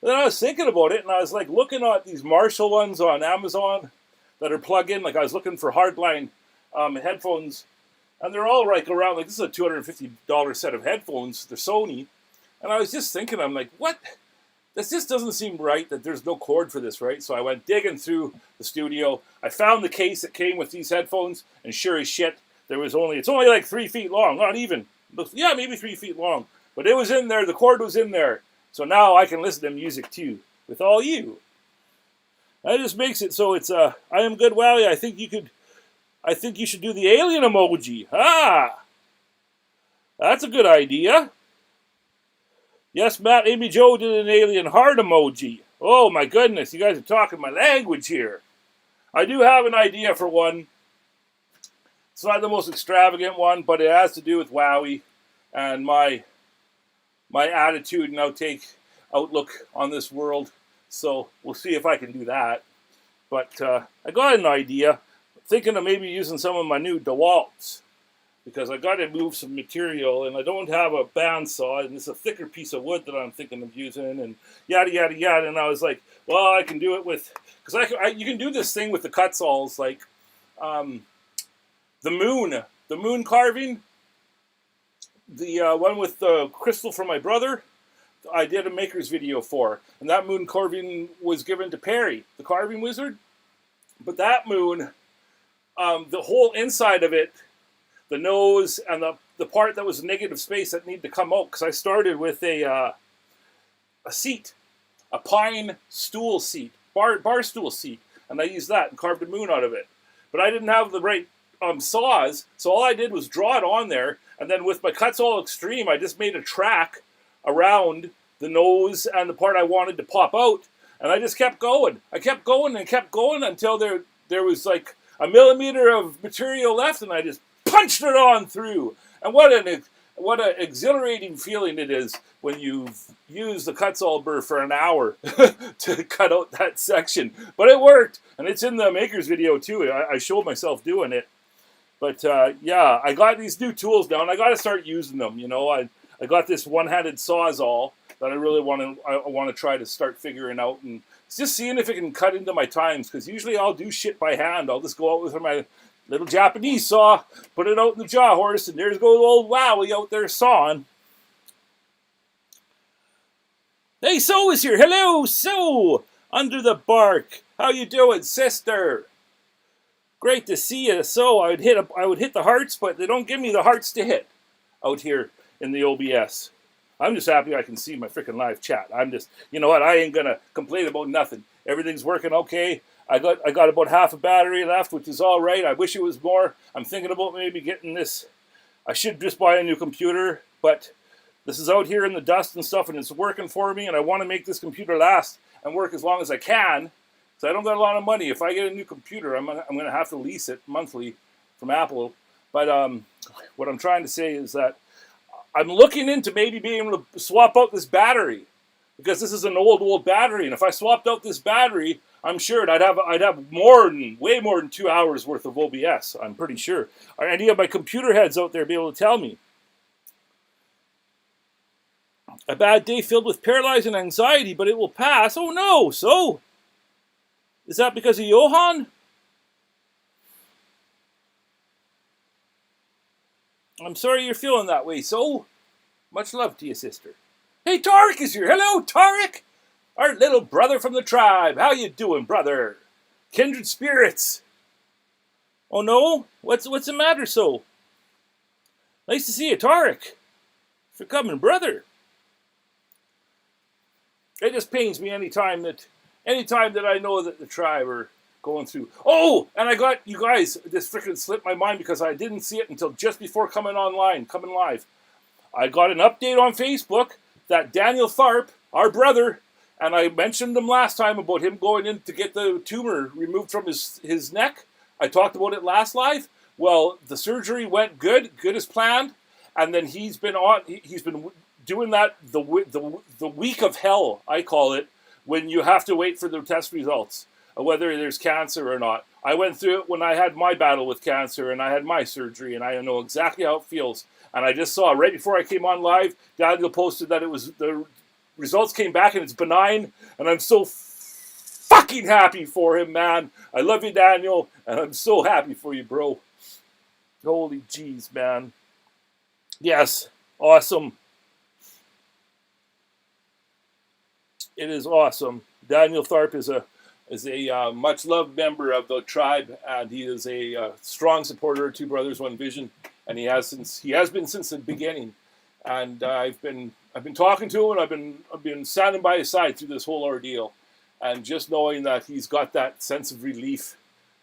And then I was thinking about it, and I was like looking at these Marshall ones on Amazon that are plug-in. Like I was looking for hardline headphones, and they're all like around, like this is a $250 set of headphones. They're Sony. And I was just thinking, I'm like, what? This just doesn't seem right that there's no cord for this, right? So I went digging through the studio. I found the case that came with these headphones, and sure as shit, it's only like 3 feet long, not even. Yeah, maybe 3 feet long. But it was in there, the cord was in there. So now I can listen to music too, with all you. That just makes it so it's, I am good, Wally. I think you should do the alien emoji. Ah! That's a good idea. Yes, Matt, Amy Jo did an alien heart emoji. Oh my goodness, you guys are talking my language here. I do have an idea for one. It's not the most extravagant one, but it has to do with Wowie and my attitude and outlook on this world. So we'll see if I can do that. But I got an idea. Thinking of maybe using some of my new DeWalt's, because I got to move some material, and I don't have a bandsaw, and it's a thicker piece of wood that I'm thinking of using, and yada, yada, yada. And I was like, well, I can do it with, because you can do this thing with the Kutzalls, like the moon carving, the one with the crystal from my brother, I did a maker's video for, and that moon carving was given to Perry, the carving wizard. But that moon, the whole inside of it, the nose and the part that was negative space that needed to come out, because I started with a seat, a pine stool seat, bar stool seat, and I used that and carved a moon out of it. But I didn't have the right saws, so all I did was draw it on there, and then with my Kutzall Extreme, I just made a track around the nose and the part I wanted to pop out, and I just kept going. I kept going and kept going until there was like a millimeter of material left, and I just punched it on through. And what an exhilarating feeling it is when you've used the Kutzall burr for an hour to cut out that section. But it worked, and it's in the maker's video too. I showed myself doing it. But yeah, I got these new tools now, and I got to start using them. You know, I got this one-handed Sawzall that I really want to try to start figuring out, and just seeing if it can cut into my times, because usually I'll do shit by hand. I'll just go out with my little Japanese saw, put it out in the Jawhorse, and there's goes old Wowwy out there sawing. Hey, So is here. Hello, So! Under the bark. How you doing, sister? Great to see you. So I would hit the hearts, but they don't give me the hearts to hit out here in the OBS. I'm just happy I can see my freaking live chat. I'm just, you know what? I ain't gonna complain about nothing. Everything's working okay. I got about half a battery left, which is all right. I wish it was more. I'm thinking about maybe getting this. I should just buy a new computer, but this is out here in the dust and stuff, and it's working for me, and I want to make this computer last and work as long as I can. So I don't got a lot of money. If I get a new computer, I'm gonna have to lease it monthly from Apple. But what I'm trying to say is that I'm looking into maybe being able to swap out this battery, because this is an old battery, and if I swapped out this battery, I'm sure I'd have way more than 2 hours worth of OBS. I'm pretty sure. Are any of my computer heads out there be able to tell me? A bad day filled with paralyzing anxiety, but it will pass. Oh no! So, is that because of Johan? I'm sorry you're feeling that way. So, much love to you, sister. Hey, Tarek is here. Hello, Tarek! Our little brother from the tribe. How you doing, brother? Kindred spirits. Oh no? What's the matter, So? Nice to see you, Tarek. For coming, brother. It just pains me anytime that I know that the tribe are going through. Oh, and I got, you guys, this freaking slipped my mind because I didn't see it until just before coming live. I got an update on Facebook that Daniel Tharp, our brother, and I mentioned him last time about him going in to get the tumor removed from his neck. I talked about it last live. Well, the surgery went good as planned, and then he's been doing that the week of hell, I call it, when you have to wait for the test results, whether there's cancer or not. I went through it when I had my battle with cancer and I had my surgery, and I know exactly how it feels. And I just saw right before I came on live, Daniel posted that the results came back and it's benign, and I'm so fucking happy for him, man. I love you, Daniel, and I'm so happy for you, bro. Holy jeez, man. Yes, awesome. It is awesome. Daniel Tharp is a much loved member of the tribe, and he is a strong supporter of Two Brothers One Vision, and he has been since the beginning. And I've been talking to him, and I've been standing by his side through this whole ordeal, and just knowing that he's got that sense of relief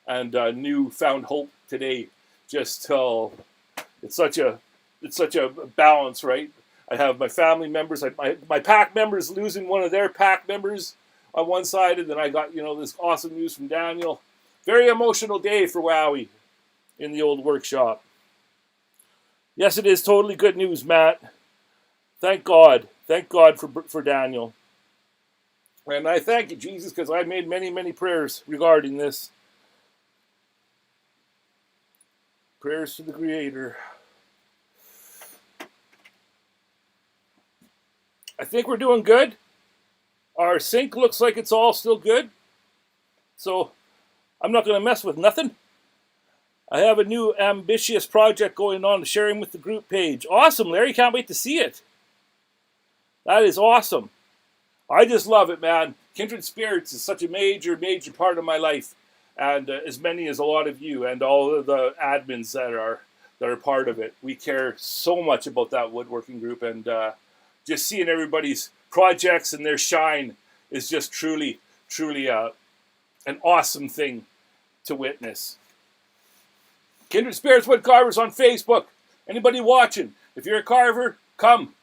and newfound hope today. Just it's such a balance, right? I have my family members, my pack members losing one of their pack members on one side, and then I got, this awesome news from Daniel. Very emotional day for Wowwy in the old workshop. Yes, it is totally good news, Matt. Thank God. Thank God for Daniel. And I thank you, Jesus, because I made many, many prayers regarding this. Prayers to the Creator. I think we're doing good. Our sync looks like it's all still good. So I'm not going to mess with nothing. I have a new ambitious project going on, sharing with the group page. Awesome, Larry. Can't wait to see it. That is awesome. I just love it, man. Kindred Spirits is such a major, major part of my life. And as many as a lot of you and all of the admins that are part of it. We care so much about that woodworking group, and just seeing everybody's projects and their shine is just truly, truly an awesome thing to witness. Kindred Spirits Wood Carvers on Facebook. Anybody watching? If you're a carver, come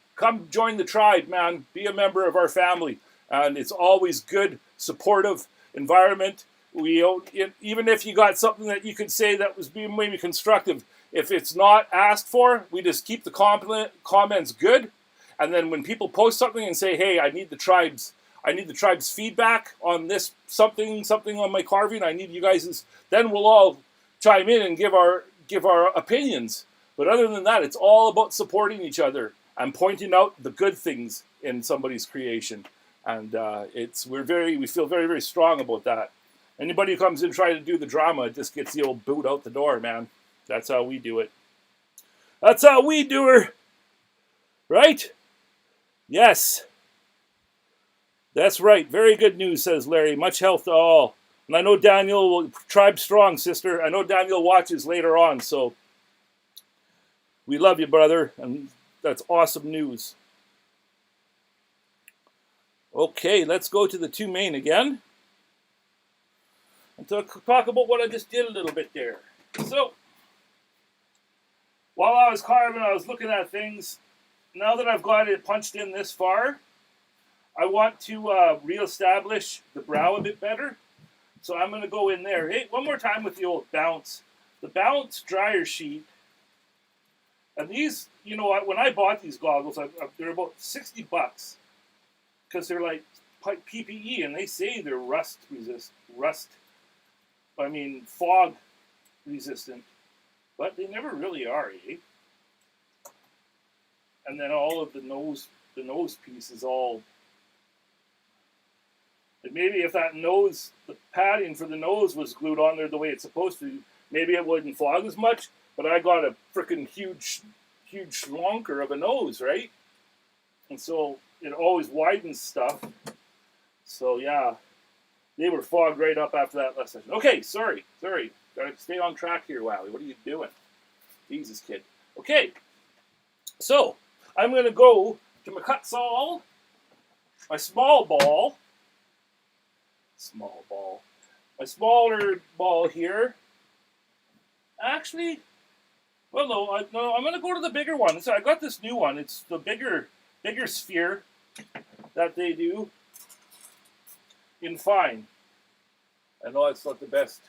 join the tribe, man. Be a member of our family. And it's always good, supportive environment. Even if you got something that you could say that was being maybe constructive, if it's not asked for, we just keep the comments good. And then when people post something and say, "Hey, I need the tribe's feedback on this something on my carving. I need you guys," then we'll all chime in and give our opinions. But other than that, it's all about supporting each other I'm pointing out the good things in somebody's creation, and we feel very, very strong about that. Anybody who comes in trying to do the drama just gets the old boot out the door, man. That's how we do it. That's how we do her, right? Yes. That's right. Very good news, says Larry. Much health to all. And I know Daniel will tribe strong, sister. I know Daniel watches later on, so we love you, brother, and that's awesome news. Okay, let's go to the two main again and talk about what I just did a little bit there. So, while I was carving, I was looking at things. Now that I've got it punched in this far, I want to reestablish the brow a bit better. So I'm going to go in there. Hey, one more time with the old bounce. The bounce dryer sheet. And these, you know what, when I bought these goggles, they're about $60 because they're like PPE, and they say they're fog resistant, but they never really are, eh? And then all of the nose piece is all, maybe if that nose, the padding for the nose was glued on there the way it's supposed to, maybe it wouldn't fog as much, but I got a freaking huge schlonker of a nose, right? And so it always widens stuff. So yeah, they were fogged right up after that last session. Okay, sorry. Gotta stay on track here, Wowie. What are you doing? Jesus, kid. Okay, so I'm gonna go to my Kutzall, my small ball, my smaller ball here. Actually, well, no, I'm gonna go to the bigger one. So I got this new one. It's the bigger sphere that they do in fine. I know it's not the best.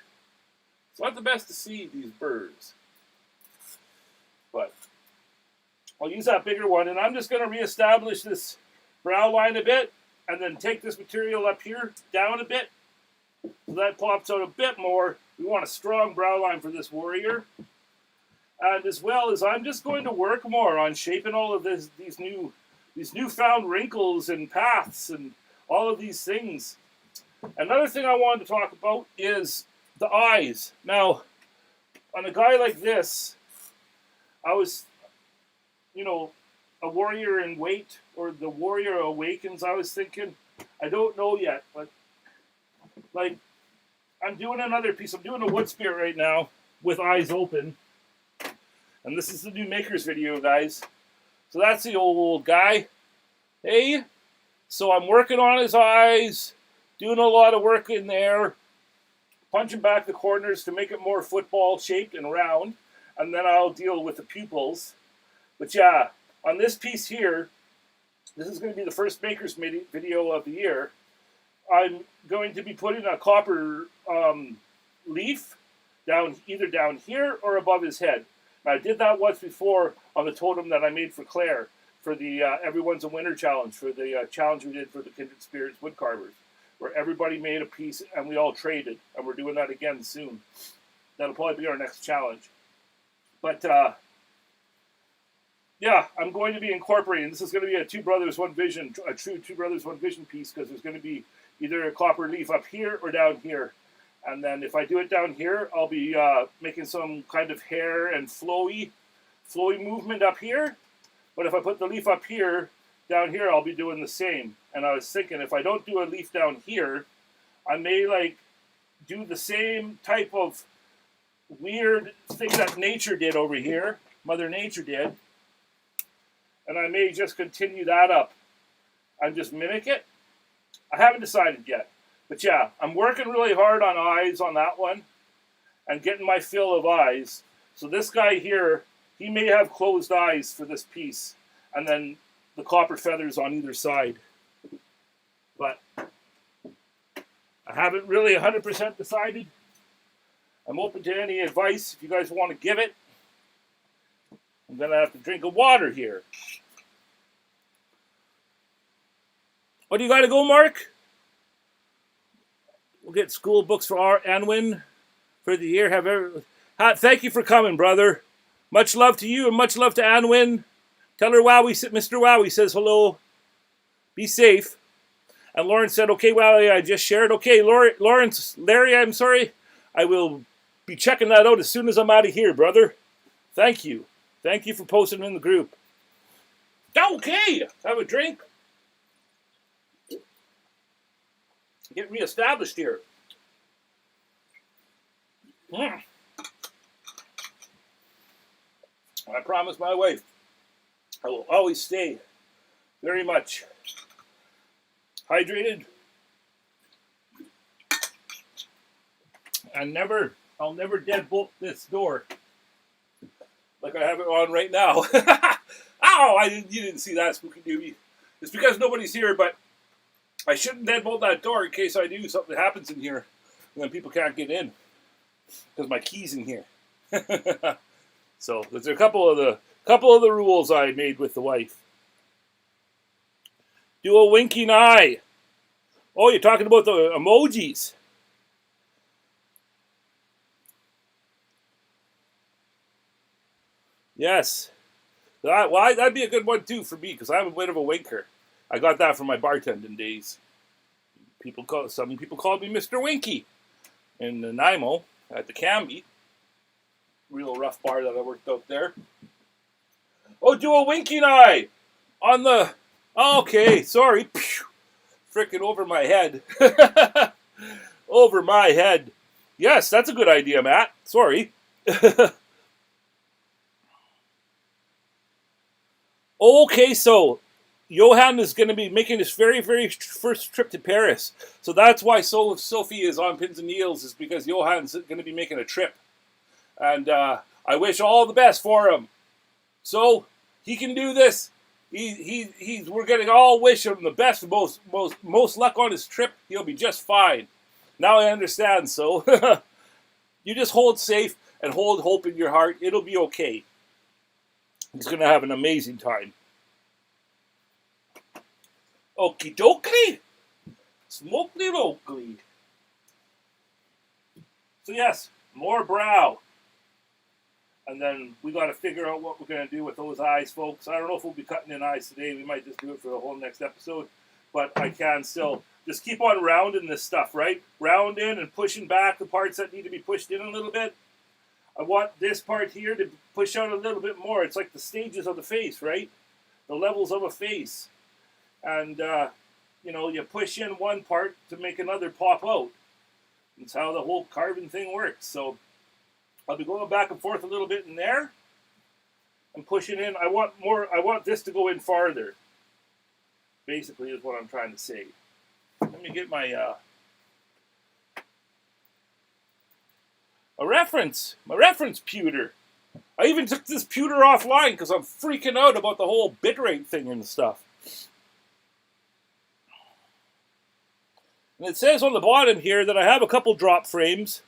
It's not the best to see these birds, but I'll use that bigger one, and I'm just going to reestablish this brow line a bit, and then take this material up here down a bit, so that pops out a bit more. We want a strong brow line for this warrior, and as well as I'm just going to work more on shaping all of these newfound wrinkles and paths and all of these things. Another thing I wanted to talk about is the eyes. Now, on a guy like this, I was, a warrior in wait, or the warrior awakens, I was thinking. I don't know yet, but, I'm doing another piece. I'm doing a wood spirit right now with eyes open. And this is the new Makers video, guys. So that's the old guy. Hey, so I'm working on his eyes, doing a lot of work in there, punching back the corners to make it more football shaped and round, and then I'll deal with the pupils. But yeah, on this piece here, this is going to be the first Makers video of the year. I'm going to be putting a copper leaf either down here or above his head. I did that once before on the totem that I made for Claire for the Everyone's a Winner challenge, for the challenge we did for the Kindred Spirits wood carvers, where everybody made a piece and we all traded, and we're doing that again soon. That'll probably be our next challenge. But yeah, I'm going to be incorporating. This is going to be a Two Brothers One Vision, a true Two Brothers One Vision piece, because there's going to be either a copper leaf up here or down here. And then if I do it down here, I'll be making some kind of hair and flowy movement up here. But if I put the leaf up here, down here, I'll be doing the same. And I was thinking, if I don't do a leaf down here, I may do the same type of weird thing that nature did over here, Mother Nature did. And I may just continue that up and just mimic it. I haven't decided yet. But yeah, I'm working really hard on eyes on that one and getting my fill of eyes. So this guy here, he may have closed eyes for this piece, and then the copper feathers on either side. But I haven't really 100% decided. I'm open to any advice if you guys want to give it. I'm going to have to drink of water here. What do you got to go, Mark? We'll get school books for our Anwin for the year. Thank you for coming, brother. Much love to you and much love to Anwin. Tell her Mr. Wowie says hello. Be safe. And Lawrence said, okay, Wowie, I just shared. Okay, Larry, I'm sorry. I will be checking that out as soon as I'm out of here, brother. Thank you. Thank you for posting in the group. Okay, have a drink. Get reestablished here. I promise my wife I will always stay very much hydrated and I'll never deadbolt this door like I have it on right now. Ow! You didn't see that, Spooky Doobie. It's because nobody's here, but I shouldn't deadbolt that door in case I do something happens in here and then people can't get in because my key's in here. So there's a couple of the rules I made with the wife. Do a winking eye. Oh, you're talking about the emojis. Yes. That'd be a good one too for me because I'm a bit of a winker. I got that from my bartending days. Some people called me Mr. Winky in Nanaimo at the Canby. Real rough bar that I worked out there. Oh, do a winking eye on the... Okay, sorry. Frickin' over my head. Over my head. Yes, that's a good idea, Matt. Sorry. Okay, so Johan is going to be making his very, very first trip to Paris. So that's why Sophie is on Pins and Needles, is because Johan's going to be making a trip. And I wish all the best for him. So he can do this. We're getting all wish him the best, most luck on his trip. He'll be just fine. Now I understand. So you just hold safe and hold hope in your heart. It'll be okay. He's going to have an amazing time. Okie dokie. Smokely locally. So yes, more brow. And then we got to figure out what we're going to do with those eyes, folks. I don't know if we'll be cutting in eyes today. We might just do it for the whole next episode. But I can still just keep on rounding this stuff, right? Rounding and pushing back the parts that need to be pushed in a little bit. I want this part here to push out a little bit more. It's like the stages of the face, right? The levels of a face. And, you push in one part to make another pop out. That's how the whole carving thing works. So I'll be going back and forth a little bit in there and pushing in. I want this to go in farther. Basically is what I'm trying to say. Let me get my my reference pewter. I even took this pewter offline because I'm freaking out about the whole bitrate thing and stuff. And it says on the bottom here that I have a couple drop frames,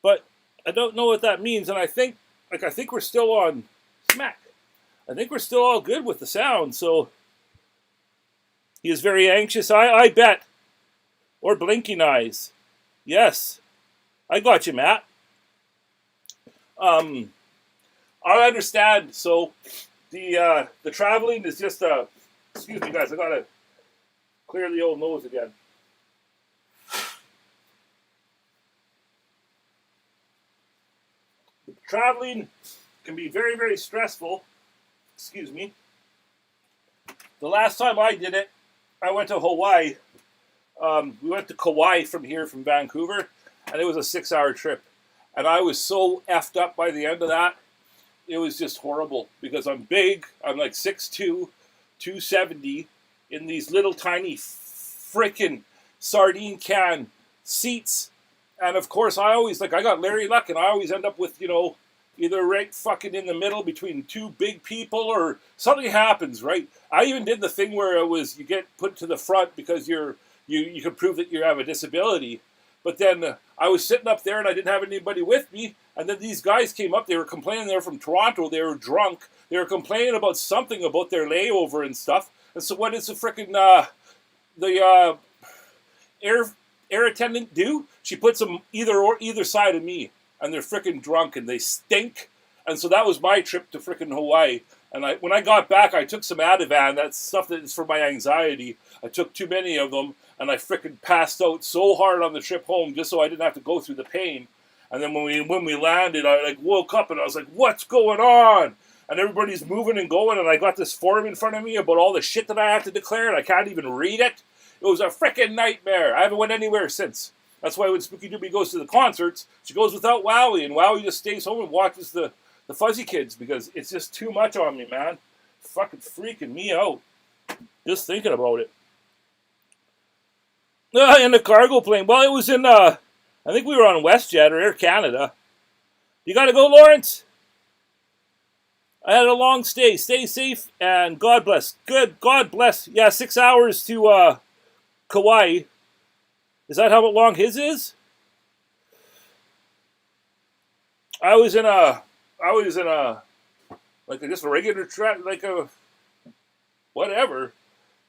but I don't know what that means. And I think we're still on smack. I think we're still all good with the sound. So he is very anxious. I bet. Or blinking eyes. Yes. I got you, Matt. I understand. So the traveling is just excuse me, guys. I gotta clear the old nose again. The traveling can be very, very stressful. Excuse me. The last time I did it, I went to Hawaii. We went to Kauai from Vancouver, and it was a 6-hour trip. And I was so effed up by the end of that. It was just horrible because I'm big. I'm like 6'2", 270 in these little tiny frickin' sardine can seats. And of course, I got Larry Luck, and I always end up with, either right fucking in the middle between two big people or something happens, right? I even did the thing where you get put to the front because you can prove that you have a disability. But then I was sitting up there and I didn't have anybody with me. And then these guys came up. They were complaining. They were from Toronto. They were drunk. They were complaining about something about their layover and stuff. And so what does the frickin' the air attendant do? She puts them either side of me. And they're frickin' drunk and they stink. And so that was my trip to frickin' Hawaii. And when I got back, I took some Ativan, that's stuff that is for my anxiety. I took too many of them, and I frickin' passed out so hard on the trip home just so I didn't have to go through the pain. And then when we landed, I like woke up and I was like, what's going on? And everybody's moving and going, and I got this form in front of me about all the shit that I have to declare, and I can't even read it. It was a frickin' nightmare. I haven't went anywhere since. That's why when Spooky Doobie goes to the concerts, she goes without Wowie, and Wowie just stays home and watches the Fuzzy Kids, because it's just too much on me, man. Fucking freaking me out. Just thinking about it. In the cargo plane. Well, it was in, I think we were on WestJet or Air Canada. You gotta go, Lawrence? I had a long stay. Stay safe, and God bless. Good, God bless. Yeah, 6 hours to, Kauai. Is that how long his is? I was in a like just a regular like a whatever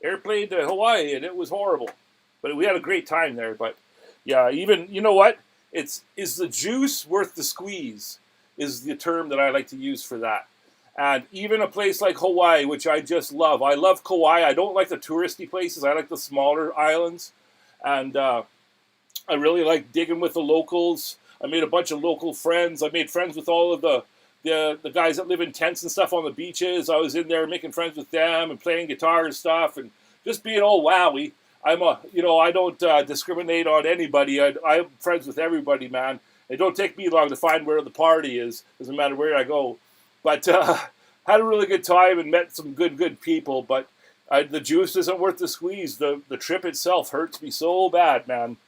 airplane to Hawaii, and it was horrible, but we had a great time there. But yeah, even, you know what? Is the juice worth the squeeze? Is the term that I like to use for that. And even a place like Hawaii, which I just love. I love Kauai. I don't like the touristy places. I like the smaller islands, and I really like digging with the locals. I made a bunch of local friends. I made friends with all of the guys that live in tents and stuff on the beaches. I was in there making friends with them and playing guitar and stuff and just being all wowie. I don't discriminate on anybody. I'm friends with everybody, man. It don't take me long to find where the party is. Doesn't matter where I go. But had a really good time and met some good people. But the juice isn't worth the squeeze. The trip itself hurts me so bad, man.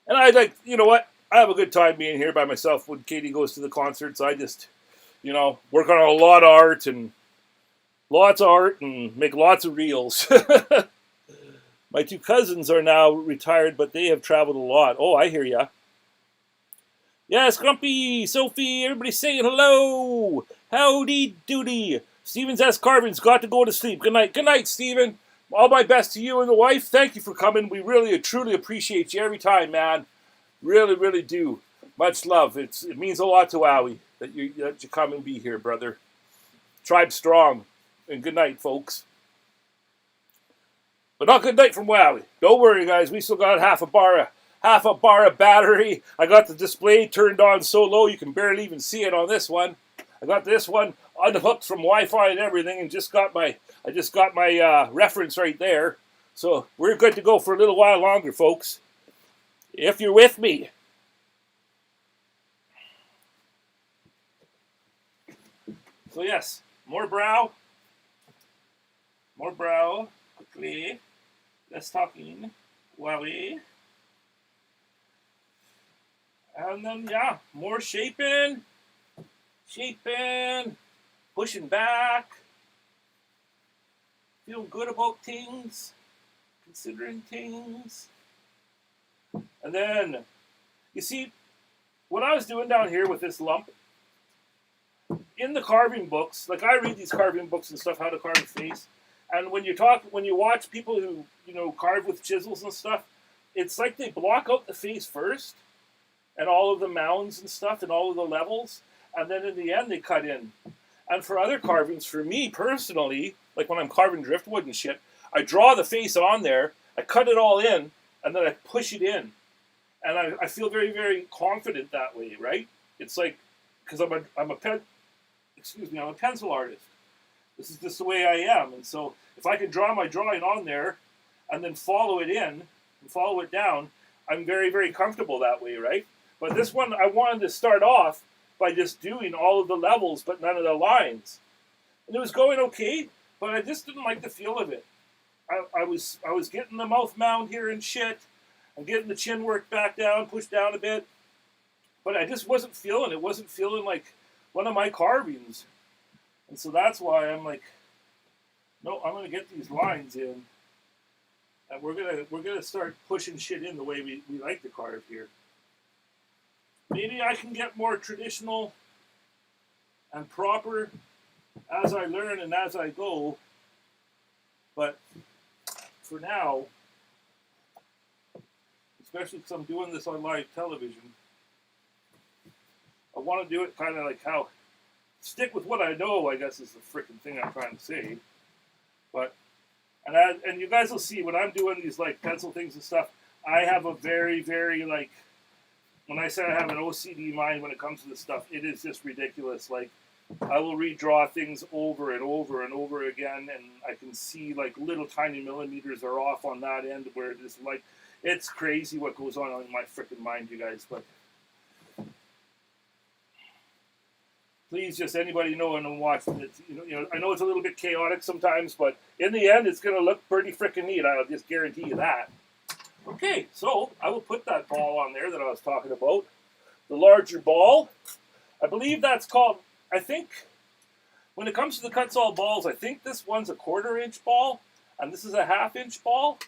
And I like, you know what? I have a good time being here by myself when Katie goes to the concerts. I just, work on a lot of art and make lots of reels. My two cousins are now retired, but they have traveled a lot. Oh, I hear ya. Yes, Grumpy, Sophie, everybody saying hello. Howdy doody. Steven's S. Carvin's got to go to sleep. Good night. Good night, Steven. All my best to you and the wife. Thank you for coming. We really, truly appreciate you every time, man. Really, really do. Much love. It means a lot to Wowie that you come and be here, brother. Tribe strong. And good night, folks. But not good night from Wowie. Don't worry, guys. We still got half a bar of battery. I got the display turned on so low you can barely even see it on this one. I got this one unhooked from Wi-Fi and everything, and I just got my reference right there. So we're good to go for a little while longer, folks. If you're with me. So yes, more brow. Quickly. Less talking. Wowie. And then, yeah, more shaping. Pushing back. Feeling good about things. Considering things. And then, you see, what I was doing down here with this lump, in the carving books, like I read these carving books and stuff, how to carve a face, and when you watch people who, carve with chisels and stuff, it's like they block out the face first, and all of the mounds and stuff, and all of the levels, and then in the end they cut in. And for other carvings, for me personally, like when I'm carving driftwood and shit, I draw the face on there, I cut it all in, and then I push it in. And I feel very, very confident that way, right? It's like, because I'm a pencil artist. This is just the way I am. And so if I can draw my drawing on there and then follow it in and follow it down, I'm very, very comfortable that way, right? But this one, I wanted to start off by just doing all of the levels, but none of the lines. And it was going okay, but I just didn't like the feel of it. I was getting the mouth mound here and shit. I'm getting the chin work back down, pushed down a bit. But I just wasn't feeling it. Wasn't feeling like one of my carvings. And so that's why I'm like, no, I'm gonna get these lines in. And we're gonna start pushing shit in the way we like to carve here. Maybe I can get more traditional and proper as I learn and as I go. But for now, especially because I'm doing this on live television, I want to do it kind of like how stick with what I know, I guess is the freaking thing I'm trying to say. But, and you guys will see when I'm doing these like pencil things and stuff, I have a very, very like, when I say I have an OCD mind when it comes to this stuff, it is just ridiculous. Like, I will redraw things over and over and over again, and I can see like little tiny millimeters are off on that end where it is like, it's crazy what goes on in my freaking mind, you guys. But please, just anybody knowing and watching it, I know it's a little bit chaotic sometimes, but in the end, it's going to look pretty freaking neat. I'll just guarantee you that. Okay, so I will put that ball on there that I was talking about. The larger ball, I believe that's called, I think, when it comes to the Kutzall balls, I think this one's a 1/4 inch ball, and this is a 1/2 inch ball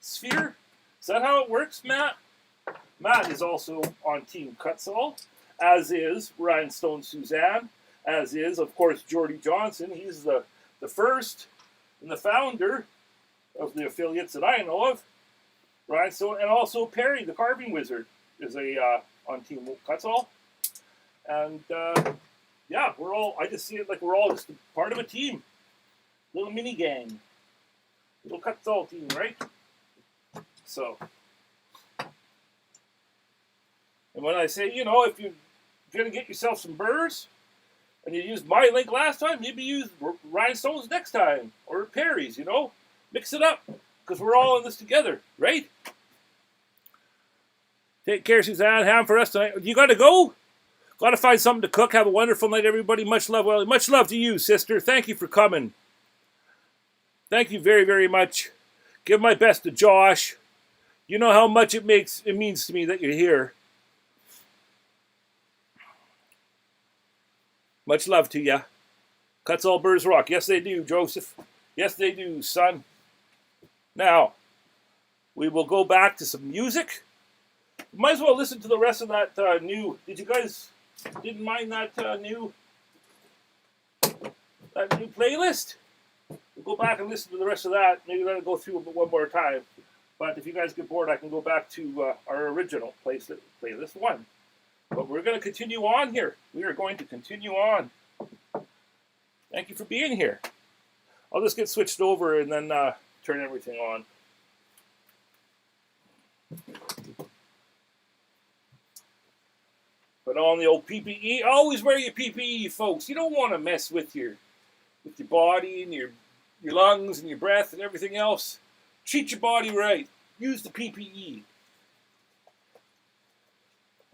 sphere. Is that how it works, Matt? Matt is also on Team Kutzall, as is Rhinestone Suzanne, as is, of course, Jordy Johnson. He's the first and the founder of the affiliates that I know of. Rhinestone, and also Perry, the carving wizard, is on Team Kutzall. And yeah, I just see it like we're all just part of a team. Little mini gang. Little Kutzall team, right? So, and when I say, if you're going to get yourself some Burrs, and you used my link last time, maybe use Rhinestones next time, or Perry's, mix it up, because we're all in this together, right? Take care, Suzanne. Ham for us tonight. You got to go? Got to find something to cook. Have a wonderful night, everybody. Much love, Welly. Much love to you, sister. Thank you for coming. Thank you very, very much. Give my best to Josh. You know how much it means to me that you're here. Much love to ya. Kutzall Burrs rock. Yes, they do, Joseph. Yes, they do, son. Now, we will go back to some music. Might as well listen to the rest of that new. Did you guys didn't mind that new playlist? We'll go back and listen to the rest of that. Maybe let it go through one more time. But if you guys get bored, I can go back to our original playlist one. But we're going to continue on here. We are going to continue on. Thank you for being here. I'll just get switched over and then turn everything on. Put on the old PPE. Always wear your PPE, folks. You don't want to mess with your body and your lungs and your breath and everything else. Treat your body right. Use the PPE.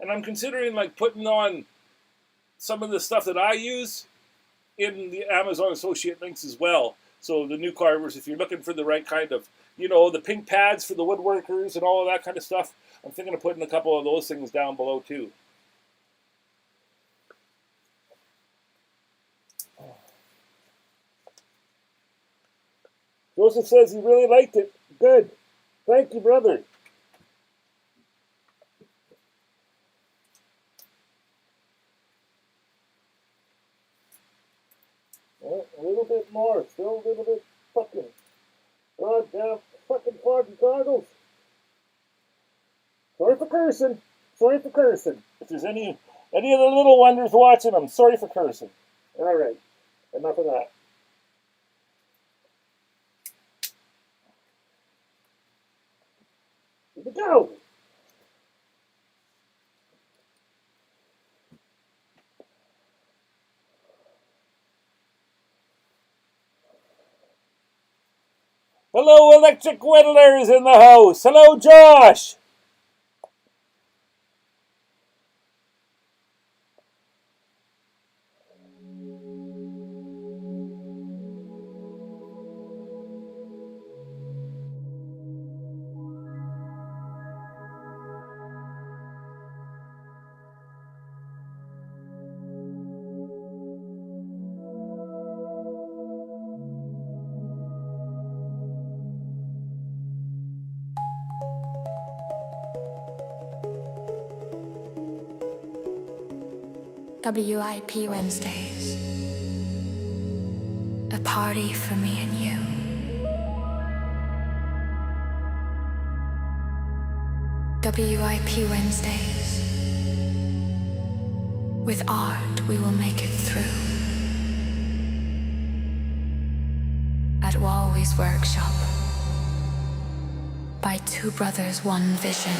And I'm considering like putting on some of the stuff that I use in the Amazon associate links as well. So the new carvers, if you're looking for the right kind of, the pink pads for the woodworkers and all of that kind of stuff, I'm thinking of putting a couple of those things down below too. Joseph says he really liked it. Good. Thank you, brother. Well, a little bit more. Still a little bit fucking. God damn fucking foggy goggles. Sorry for cursing. Sorry for cursing. If there's any of the little wonders watching, I'm sorry for cursing. All right. Enough of that. Here we go. Hello, electric whittlers in the house. Hello, Josh. WIP Wednesdays. A party for me and you. WIP Wednesdays. With art, we will make it through. Wowwy'z Workshop. By two brothers, one vision.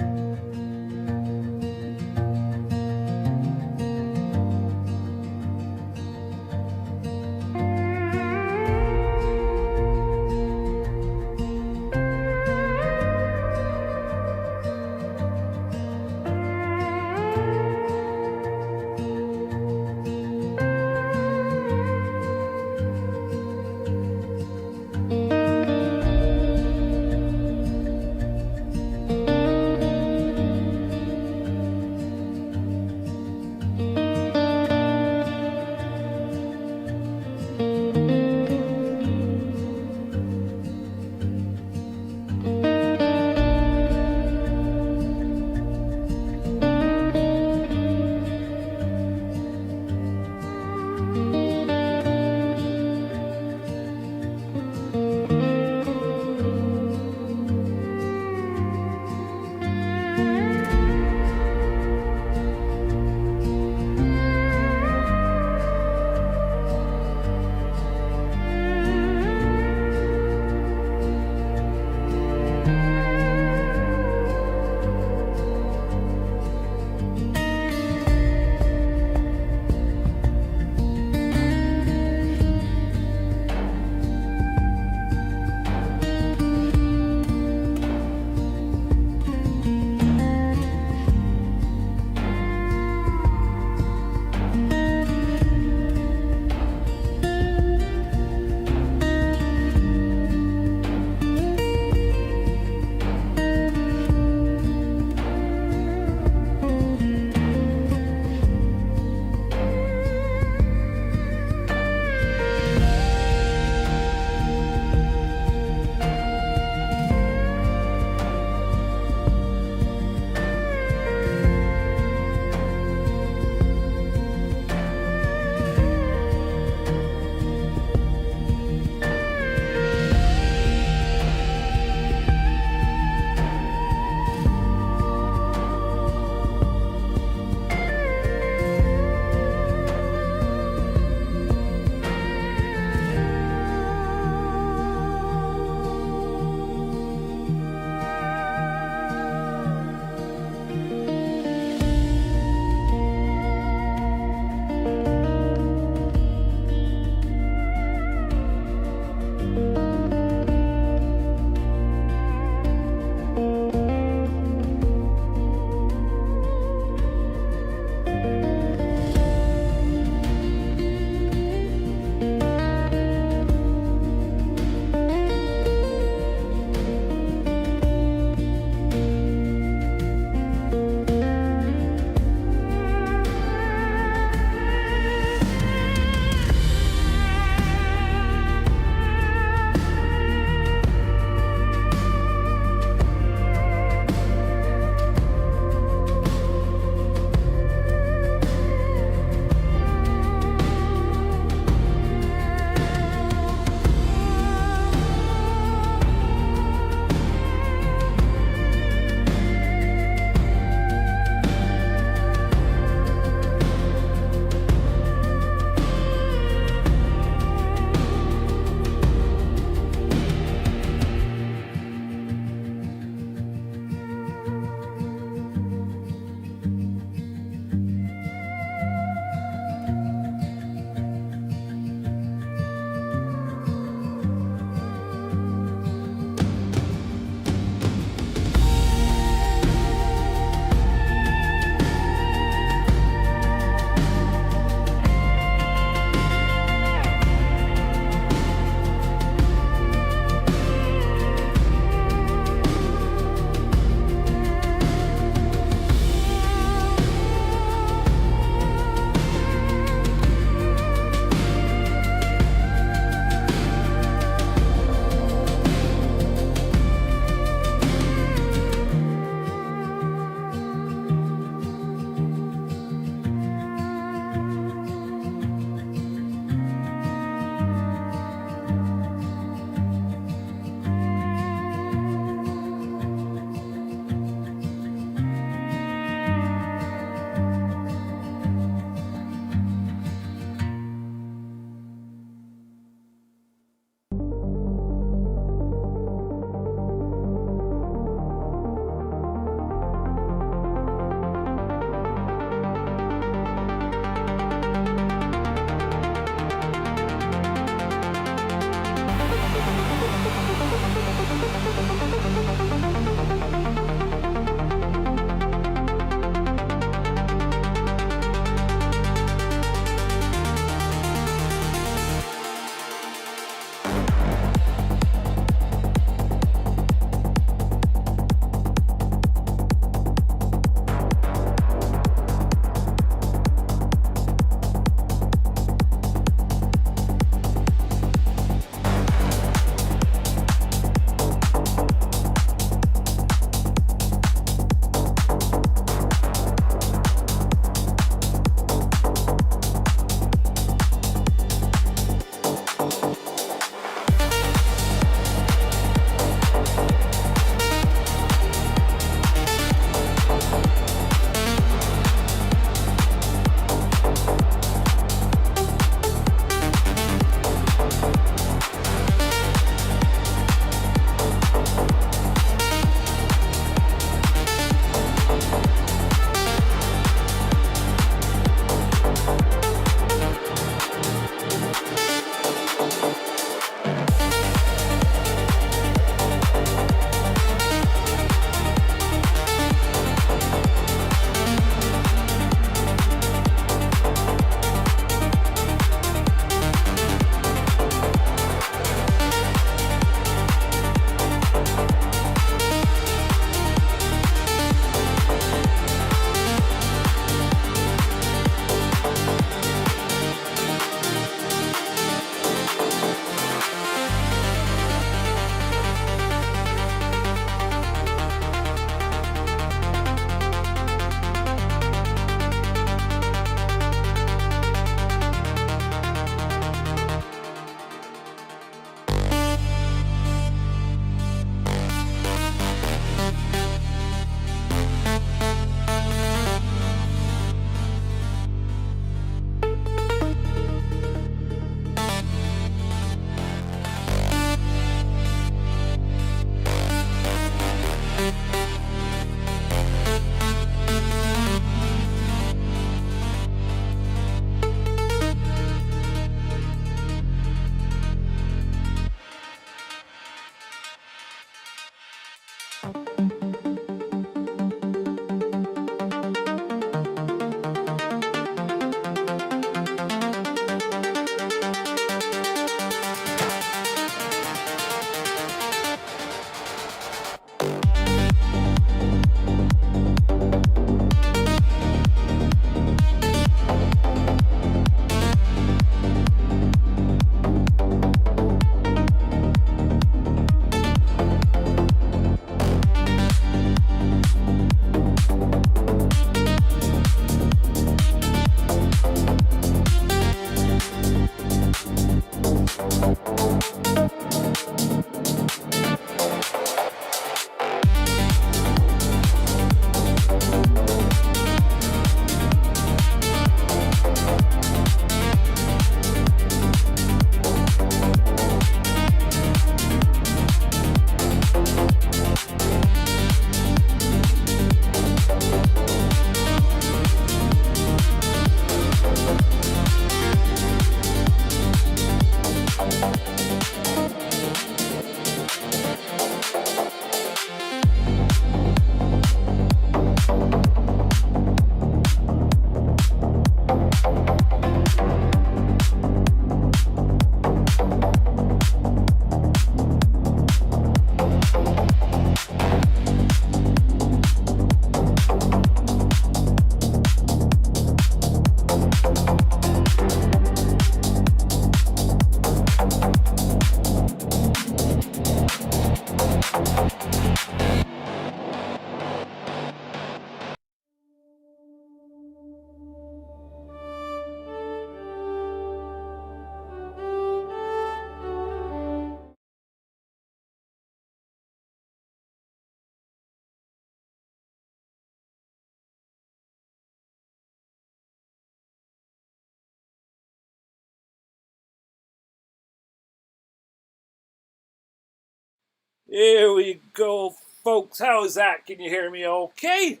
Here we go, folks. How's that? Can you hear me okay?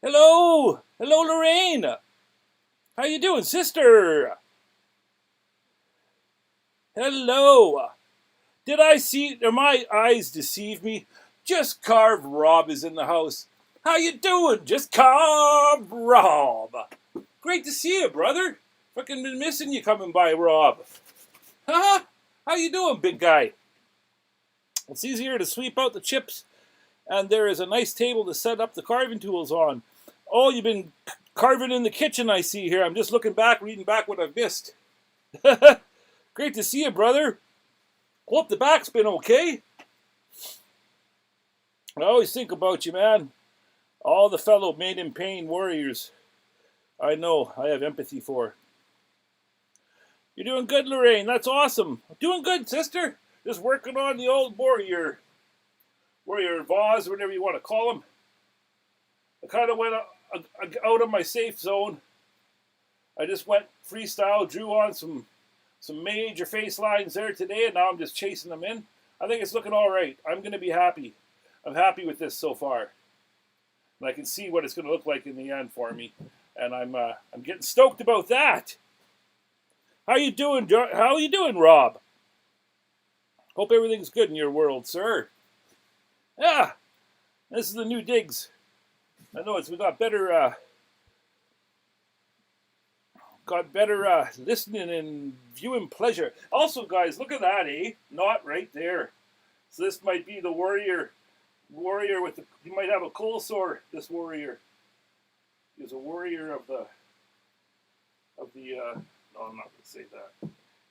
Hello. Hello, Lorraine. How you doing, sister? Hello. Did I see, or my eyes deceive me? Just Carve Rob is in the house. How you doing? Just Carve Rob. Great to see you, brother. Fucking been missing you coming by, Rob. Haha. How you doing, big guy? It's easier to sweep out the chips, and there is a nice table to set up the carving tools on. Oh, you've been carving in the kitchen, I see here. I'm just looking back, reading back what I've missed. Great to see you, brother. Hope the back's been okay. I always think about you, man. All the fellow made in pain warriors I know I have empathy for. You're doing good, Lorraine. That's awesome. Doing good, sister. Just working on the old warrior vase, whatever you want to call them. I kind of went out of my safe zone. I just went freestyle, drew on some major face lines there today, and now I'm just chasing them in. I think it's looking all right. I'm going to be happy. I'm happy with this so far. And I can see what it's going to look like in the end for me. And I'm getting stoked about that. How you doing, Rob? Hope everything's good in your world, sir. Yeah, this is the new digs. I know we got better listening and viewing pleasure. Also, guys, look at that, eh? Not right there. So this might be the warrior with the. You might have a coal sore. This warrior is a warrior of the. No, I'm not going to say that.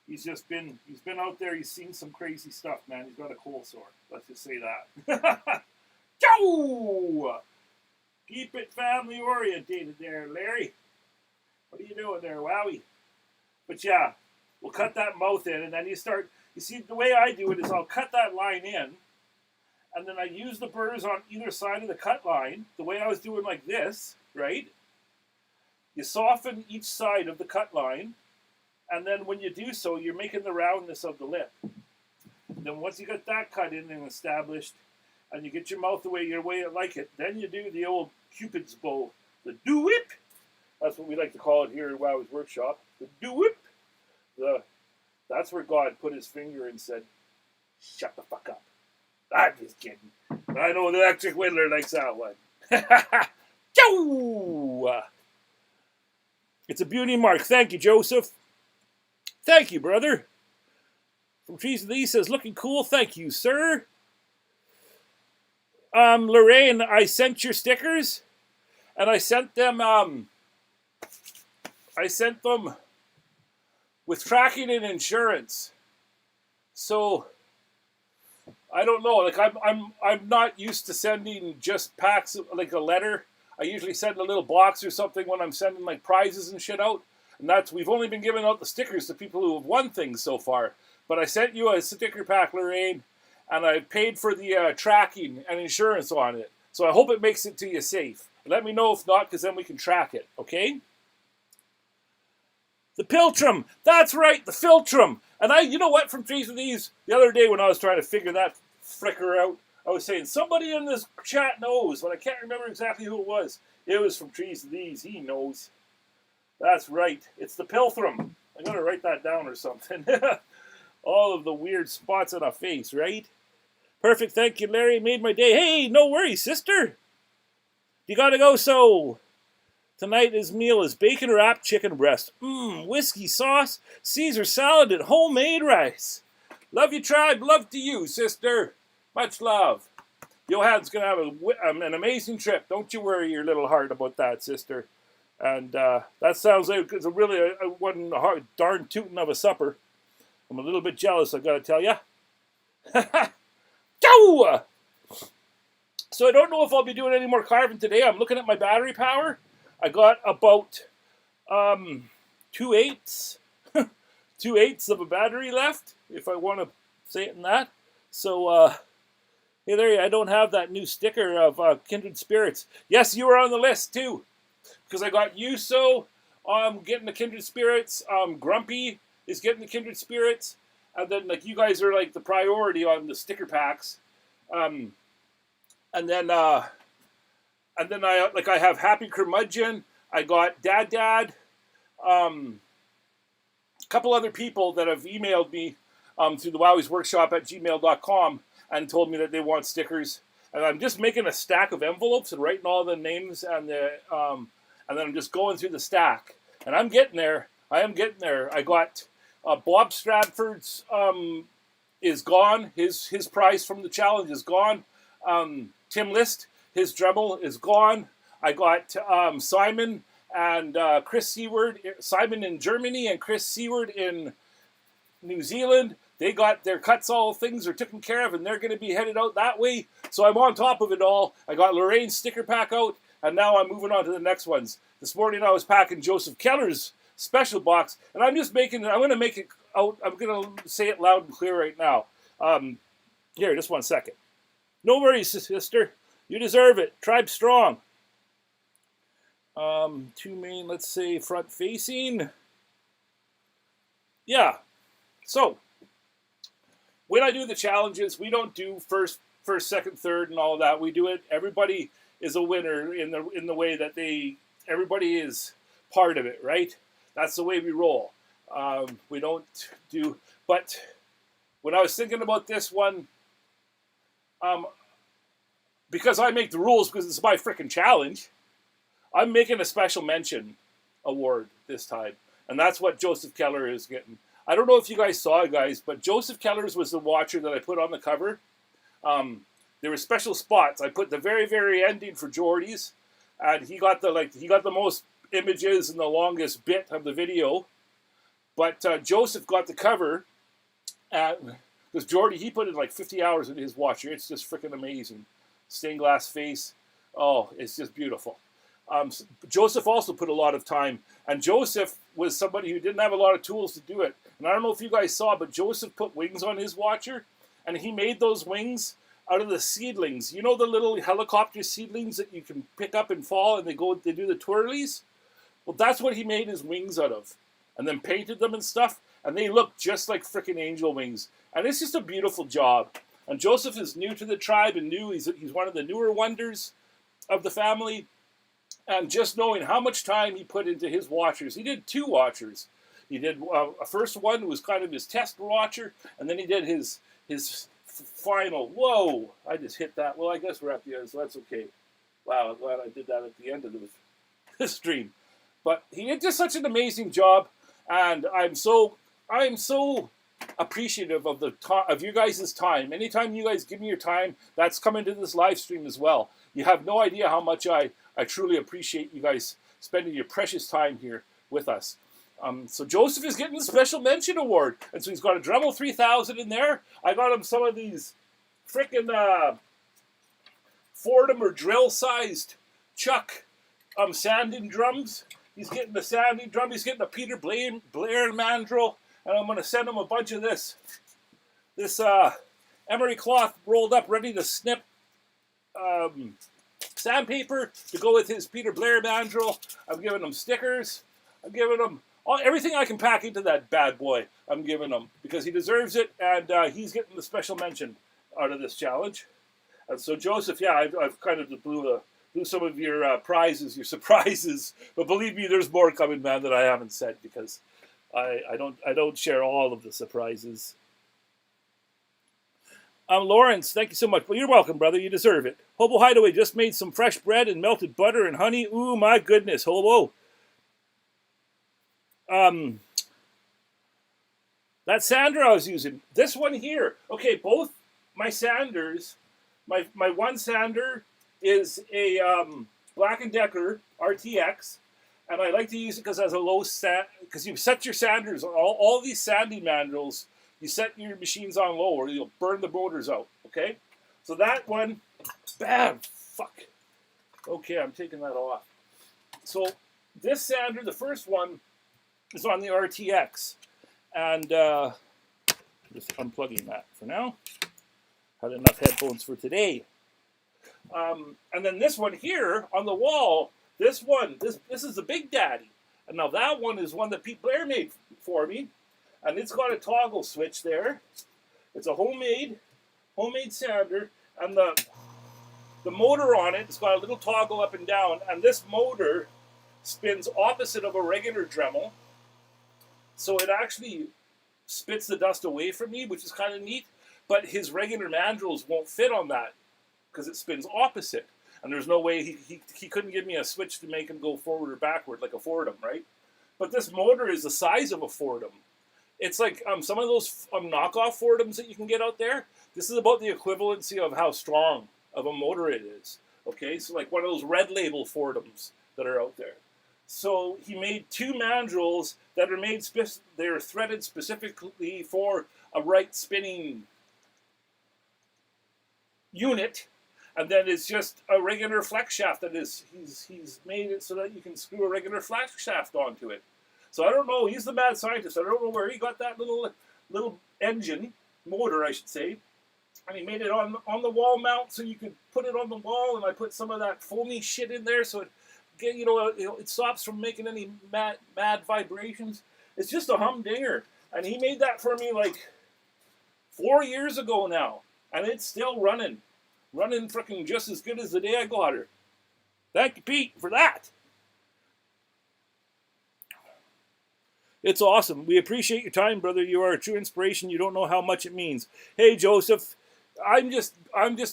He's been out there. He's seen some crazy stuff, man. He's got a coal sore. Let's just say that. Ciao! Keep it family orientated there, Larry. What are you doing there, Wowie? But yeah, we'll cut that mouth in, and then you see, the way I do it is I'll cut that line in, and then I use the burrs on either side of the cut line, the way I was doing like this, right? You soften each side of the cut line, and then when you do so, you're making the roundness of the lip. And then once you get that cut in and established, and you get your mouth the way you like it, then you do the old Cupid's bow, the WIP. That's what we like to call it here at Wowwy'z Workshop. The WIP. That's where God put his finger and said, "Shut the fuck up." I'm just kidding. But I know the electric whittler likes that one. It's a beauty, Mark. Thank you, Joseph. Thank you, brother. From Trees of the East says, looking cool. Thank you, sir. Lorraine, I sent your stickers, and I sent them with tracking and insurance. So I don't know. Like I'm not used to sending just packs of, like a letter. I usually send a little box or something when I'm sending like prizes and shit out. And we've only been giving out the stickers to people who have won things so far. But I sent you a sticker pack, Lorraine, and I paid for the tracking and insurance on it. So I hope it makes it to you safe. Let me know if not, because then we can track it, okay? The Piltrum. That's right, the Filtrum. And you know what, from Trees of These, the other day when I was trying to figure that flicker out, I was saying, somebody in this chat knows, but I can't remember exactly who it was. It was from Trees of These. He knows. That's right. It's the Piltrum. I'm going to write that down or something. All of the weird spots on a face, right? Perfect. Thank you, Larry. Made my day. Hey, no worries, sister. You got to go, so... Tonight his meal is bacon wrapped chicken breast. Whiskey sauce, Caesar salad, and homemade rice. Love you, tribe. Love to you, sister. Much love. Johan's going to have an amazing trip. Don't you worry your little heart about that, sister. And that sounds like it's really one darn tootin' of a supper. I'm a little bit jealous, I've got to tell you. So I don't know if I'll be doing any more carving today. I'm looking at my battery power. I got about 2/8 of a battery left, if I want to say it in that. So, hey Larry, I don't have that new sticker of Kindred Spirits. Yes, you were on the list too, because I got Yuso getting the Kindred Spirits. Grumpy is getting the Kindred Spirits, And then like you guys are like the priority on the sticker packs. And then I have Happy Curmudgeon. I got Dad. A couple other people that have emailed me through the Wowwy'z Workshop at gmail.com and told me that they want stickers. And I'm just making a stack of envelopes and writing all the names and then I'm just going through the stack. And I'm getting there. I am getting there. I got Bob Stratford's is gone. His prize from the challenge is gone. Tim List, his Dremel is gone. I got Simon and Chris Seward, Simon in Germany and Chris Seward in New Zealand. They got their Kutzall things are taken care of, and they're going to be headed out that way. So I'm on top of it all. I got Lorraine's sticker pack out, and now I'm moving on to the next ones. This morning I was packing Joseph Keller's special box, and I'm going to make it out. I'm going to say it loud and clear right now. Here, just one second. No worries, sister. You deserve it. Tribe strong. Two main, let's say, front facing. Yeah. So, when I do the challenges, we don't do first, second, third, and all of that. We do it. Everybody is a winner in the way that everybody is part of it, right? That's the way we roll. We don't do. But when I was thinking about this one, because I make the rules because it's my freaking challenge, I'm making a special mention award this time, and that's what Joseph Keller is getting. I don't know if you guys saw it, guys, but Joseph Keller's was the watcher that I put on the cover. There were special spots. I put the very, very ending for Jordy's, and he got the most images and the longest bit of the video. But Joseph got the cover, because Jordy, he put in like 50 hours into his watcher. It's just freaking amazing. Stained glass face. Oh, it's just beautiful. Joseph also put a lot of time, and Joseph was somebody who didn't have a lot of tools to do it. And I don't know if you guys saw, but Joseph put wings on his watcher, and he made those wings out of the seedlings. You know the little helicopter seedlings that you can pick up and fall, and they do the twirlies? Well, that's what he made his wings out of, and then painted them and stuff, and they look just like freaking angel wings. And it's just a beautiful job. And Joseph is new to the tribe and he's one of the newer wonders of the family. And just knowing how much time he put into his watchers. He did 2 watchers. He did a first one was kind of his test watcher, and then he did his final. Whoa! I just hit that. Well, I guess we're at the end, so that's okay. Wow, I'm glad I did that at the end of the stream. But he did just such an amazing job, and I'm so appreciative of you guys' time. Anytime you guys give me your time, that's coming to this live stream as well. You have no idea how much I truly appreciate you guys spending your precious time here with us. So Joseph is getting the special mention award. And so he's got a Dremel 3000 in there. I got him some of these frickin' Fordham or drill-sized Chuck sanding drums. He's getting the sanding drum. He's getting a Peter Blair mandrel. And I'm going to send him a bunch of this Emory cloth rolled up, ready to snip sandpaper to go with his Peter Blair mandrel. I'm giving him stickers. I'm giving him everything I can pack into that bad boy. I'm giving him because he deserves it, and he's getting the special mention out of this challenge. And so Joseph, yeah, I've kind of blew some of your prizes, your surprises, but believe me, there's more coming, man, that I haven't said because I don't share all of the surprises. Lawrence, thank you so much. Well, you're welcome, brother. You deserve it. Hobo Hideaway just made some fresh bread and melted butter and honey. Ooh, my goodness, Hobo. That sander I was using. This one here. Okay, both my sanders. My one sander is a Black & Decker RTX. And I like to use it because it has a low sand. Because you set your sanders, all these sanding mandrels, you set your machines on low or you'll burn the motors out, okay? So that one, bam, fuck. Okay, I'm taking that off. So this sander, the first one, is on the RTX. And just unplugging that for now. Had enough headphones for today. And then this one here on the wall, this one, this is the Big Daddy. And now that one is one that Pete Blair made for me. and it's got a toggle switch there. It's a homemade sander, and the motor on it, it's got a little toggle up and down, and this motor spins opposite of a regular Dremel, so it actually spits the dust away from me, which is kind of neat, but his regular mandrels won't fit on that because it spins opposite, and there's no way he couldn't give me a switch to make him go forward or backward like a Fordham, right? But this motor is the size of a Fordham. It's like some of those knockoff Fordhams that you can get out there. This is about the equivalency of how strong of a motor it is. Okay, so like one of those red label Fordhams that are out there. So he made two mandrels that are made, they're threaded specifically for a right spinning unit, and then it's just a regular flex shaft that is, he's made it so that you can screw a regular flex shaft onto it. So I don't know, he's the mad scientist. I don't know where he got that little engine, motor I should say, and he made it on the wall mount so you could put it on the wall, and I put some of that foamy shit in there so it stops from making any mad vibrations. It's just a humdinger, and he made that for me like 4 years ago now, and it's still running freaking just as good as the day I got her. Thank you, Pete, for that. It's awesome. We appreciate your time, brother. You are a true inspiration. You don't know how much it means. Hey, Joseph, I'm just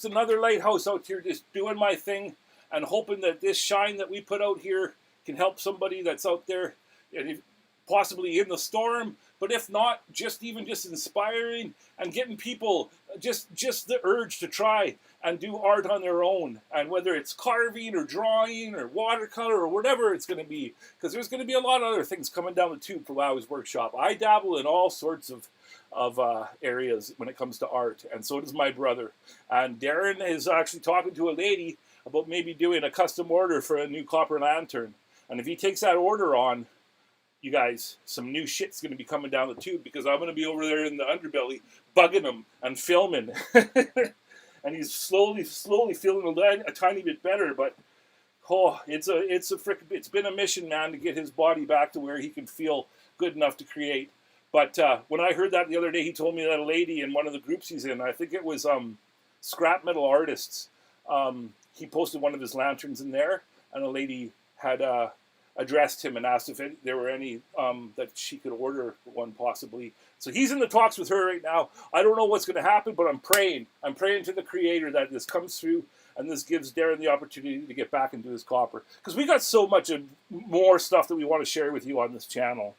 another lighthouse out here, just doing my thing and hoping that this shine that we put out here can help somebody that's out there, and possibly in the storm. But if not, just inspiring and getting people just the urge to try and do art on their own, and whether it's carving or drawing or watercolor or whatever it's going to be, because there's going to be a lot of other things coming down the tube for Wowwy'z Workshop. I dabble in all sorts of areas when it comes to art, and so does my brother. And Darren is actually talking to a lady about maybe doing a custom order for a new copper lantern. And if he takes that order on, you guys, some new shit's going to be coming down the tube, because I'm going to be over there in the underbelly bugging him and filming. And he's slowly feeling a tiny bit better, but it's been a mission, man, to get his body back to where he can feel good enough to create. But when I heard that the other day, he told me that a lady in one of the groups he's in, I think it was Scrap Metal Artists, he posted one of his lanterns in there, and a lady had addressed him and asked if there were any that she could order one possibly. So he's in the talks with her right now. I don't know what's going to happen, but I'm praying. I'm praying to the Creator that this comes through and this gives Darren the opportunity to get back into his copper. Because we got so much more stuff that we want to share with you on this channel.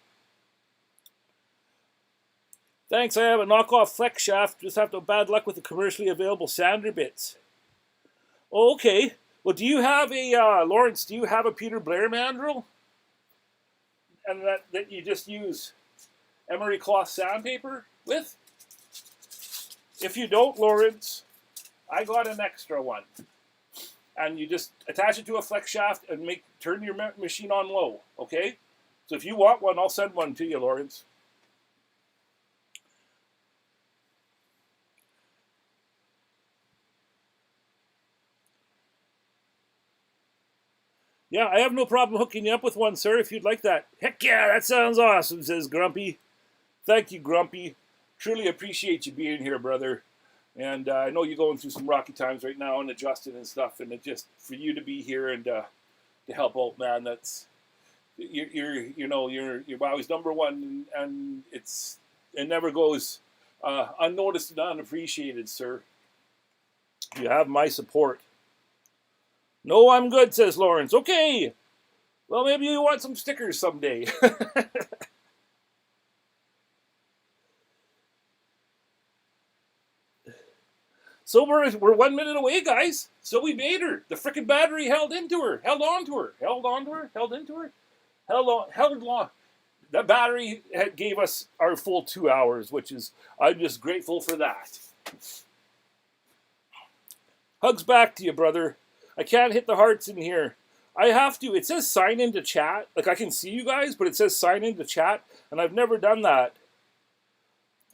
Thanks, I have a knockoff flex shaft. Just have to have bad luck with the commercially available sander bits. Okay. Well, do you have a, Lawrence, do you have a Peter Blair mandrel? And that you just use Emory cloth sandpaper with? If you don't, Lawrence, I got an extra one. And you just attach it to a flex shaft and turn your machine on low, okay? So if you want one, I'll send one to you, Lawrence. Yeah, I have no problem hooking you up with one, sir, if you'd like that. Heck yeah, that sounds awesome, says Grumpy. Thank you, Grumpy. Truly appreciate you being here, brother. And I know you're going through some rocky times right now and adjusting and stuff, and it just for you to be here and to help out, man, that's you're Wowwy'z number one, and it never goes unnoticed and unappreciated, sir. You have my support. No, I'm good, says Lawrence. Okay. Well, maybe you want some stickers someday. So we're 1 minute away, guys. So we made her. The frickin' battery held on to her. That battery gave us our full 2 hours, which is, I'm just grateful for that. Hugs back to you, brother. I can't hit the hearts in here. I have to. It says sign into chat. Like, I can see you guys, but it says sign into chat, and I've never done that.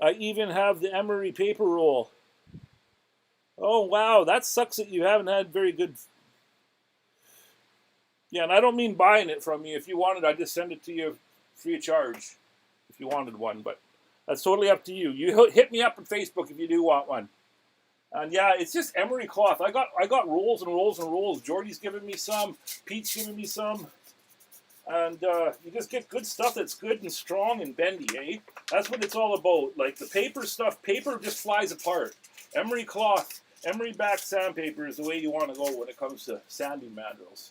I even have the Emory paper roll. Oh, wow. That sucks that you haven't had very good... Yeah, and I don't mean buying it from you. If you wanted, I'd just send it to you free of charge if you wanted one. But That's totally up to you. You hit me up on Facebook if you do want one. And yeah, it's just Emory cloth. I got rolls and rolls and rolls. Jordy's giving me some. Pete's giving me some. And you just get good stuff that's good and strong and bendy, eh? That's what it's all about. Like the paper stuff, paper just flies apart. Emory cloth, Emory back sandpaper is the way you want to go when it comes to sanding mandrels.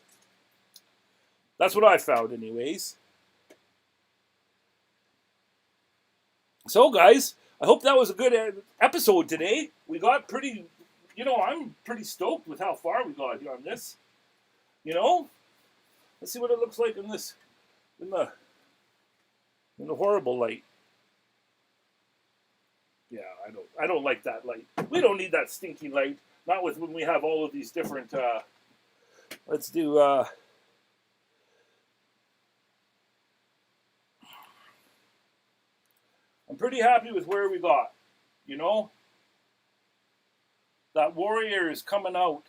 That's what I found anyways. So guys, I hope that was a good episode today. We got pretty, I'm pretty stoked with how far we got here on this. Let's see what it looks like in the horrible light. Yeah, I don't like that light. We don't need that stinky light. Not when we have all of these different. Let's do. I'm pretty happy with where we got. That warrior is coming out.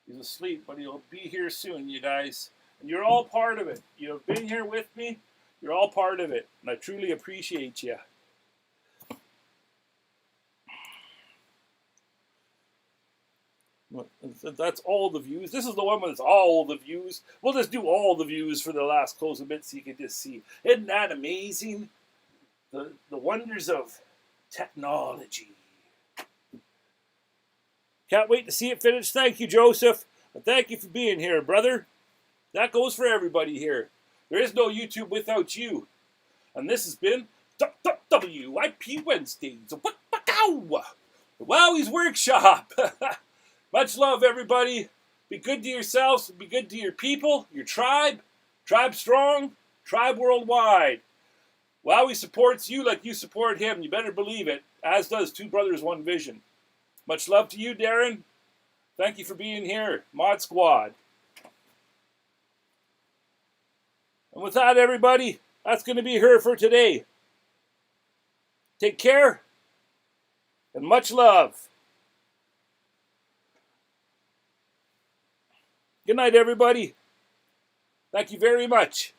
He's asleep, but he'll be here soon, you guys. And you're all part of it. You've been here with me. You're all part of it. And I truly appreciate you. That's all the views. This is the one with all the views. We'll just do all the views for the last close-up bit so you can just see. Isn't that amazing? The wonders of technology. Can't wait to see it finished. Thank you, Joseph. And thank you for being here, brother. That goes for everybody here. There is no YouTube without you. And this has been WIP Wednesdays. The Wowwy'z Workshop. Much love, everybody. Be good to yourselves. Be good to your people, your tribe. Tribe strong. Tribe worldwide. Wowwy'z supports you like you support him. You better believe it. As does Two Brothers, One Vision. Much love to you, Darren. Thank you for being here. Mod Squad. And with that, everybody, that's going to be her for today. Take care. And much love. Good night, everybody. Thank you very much.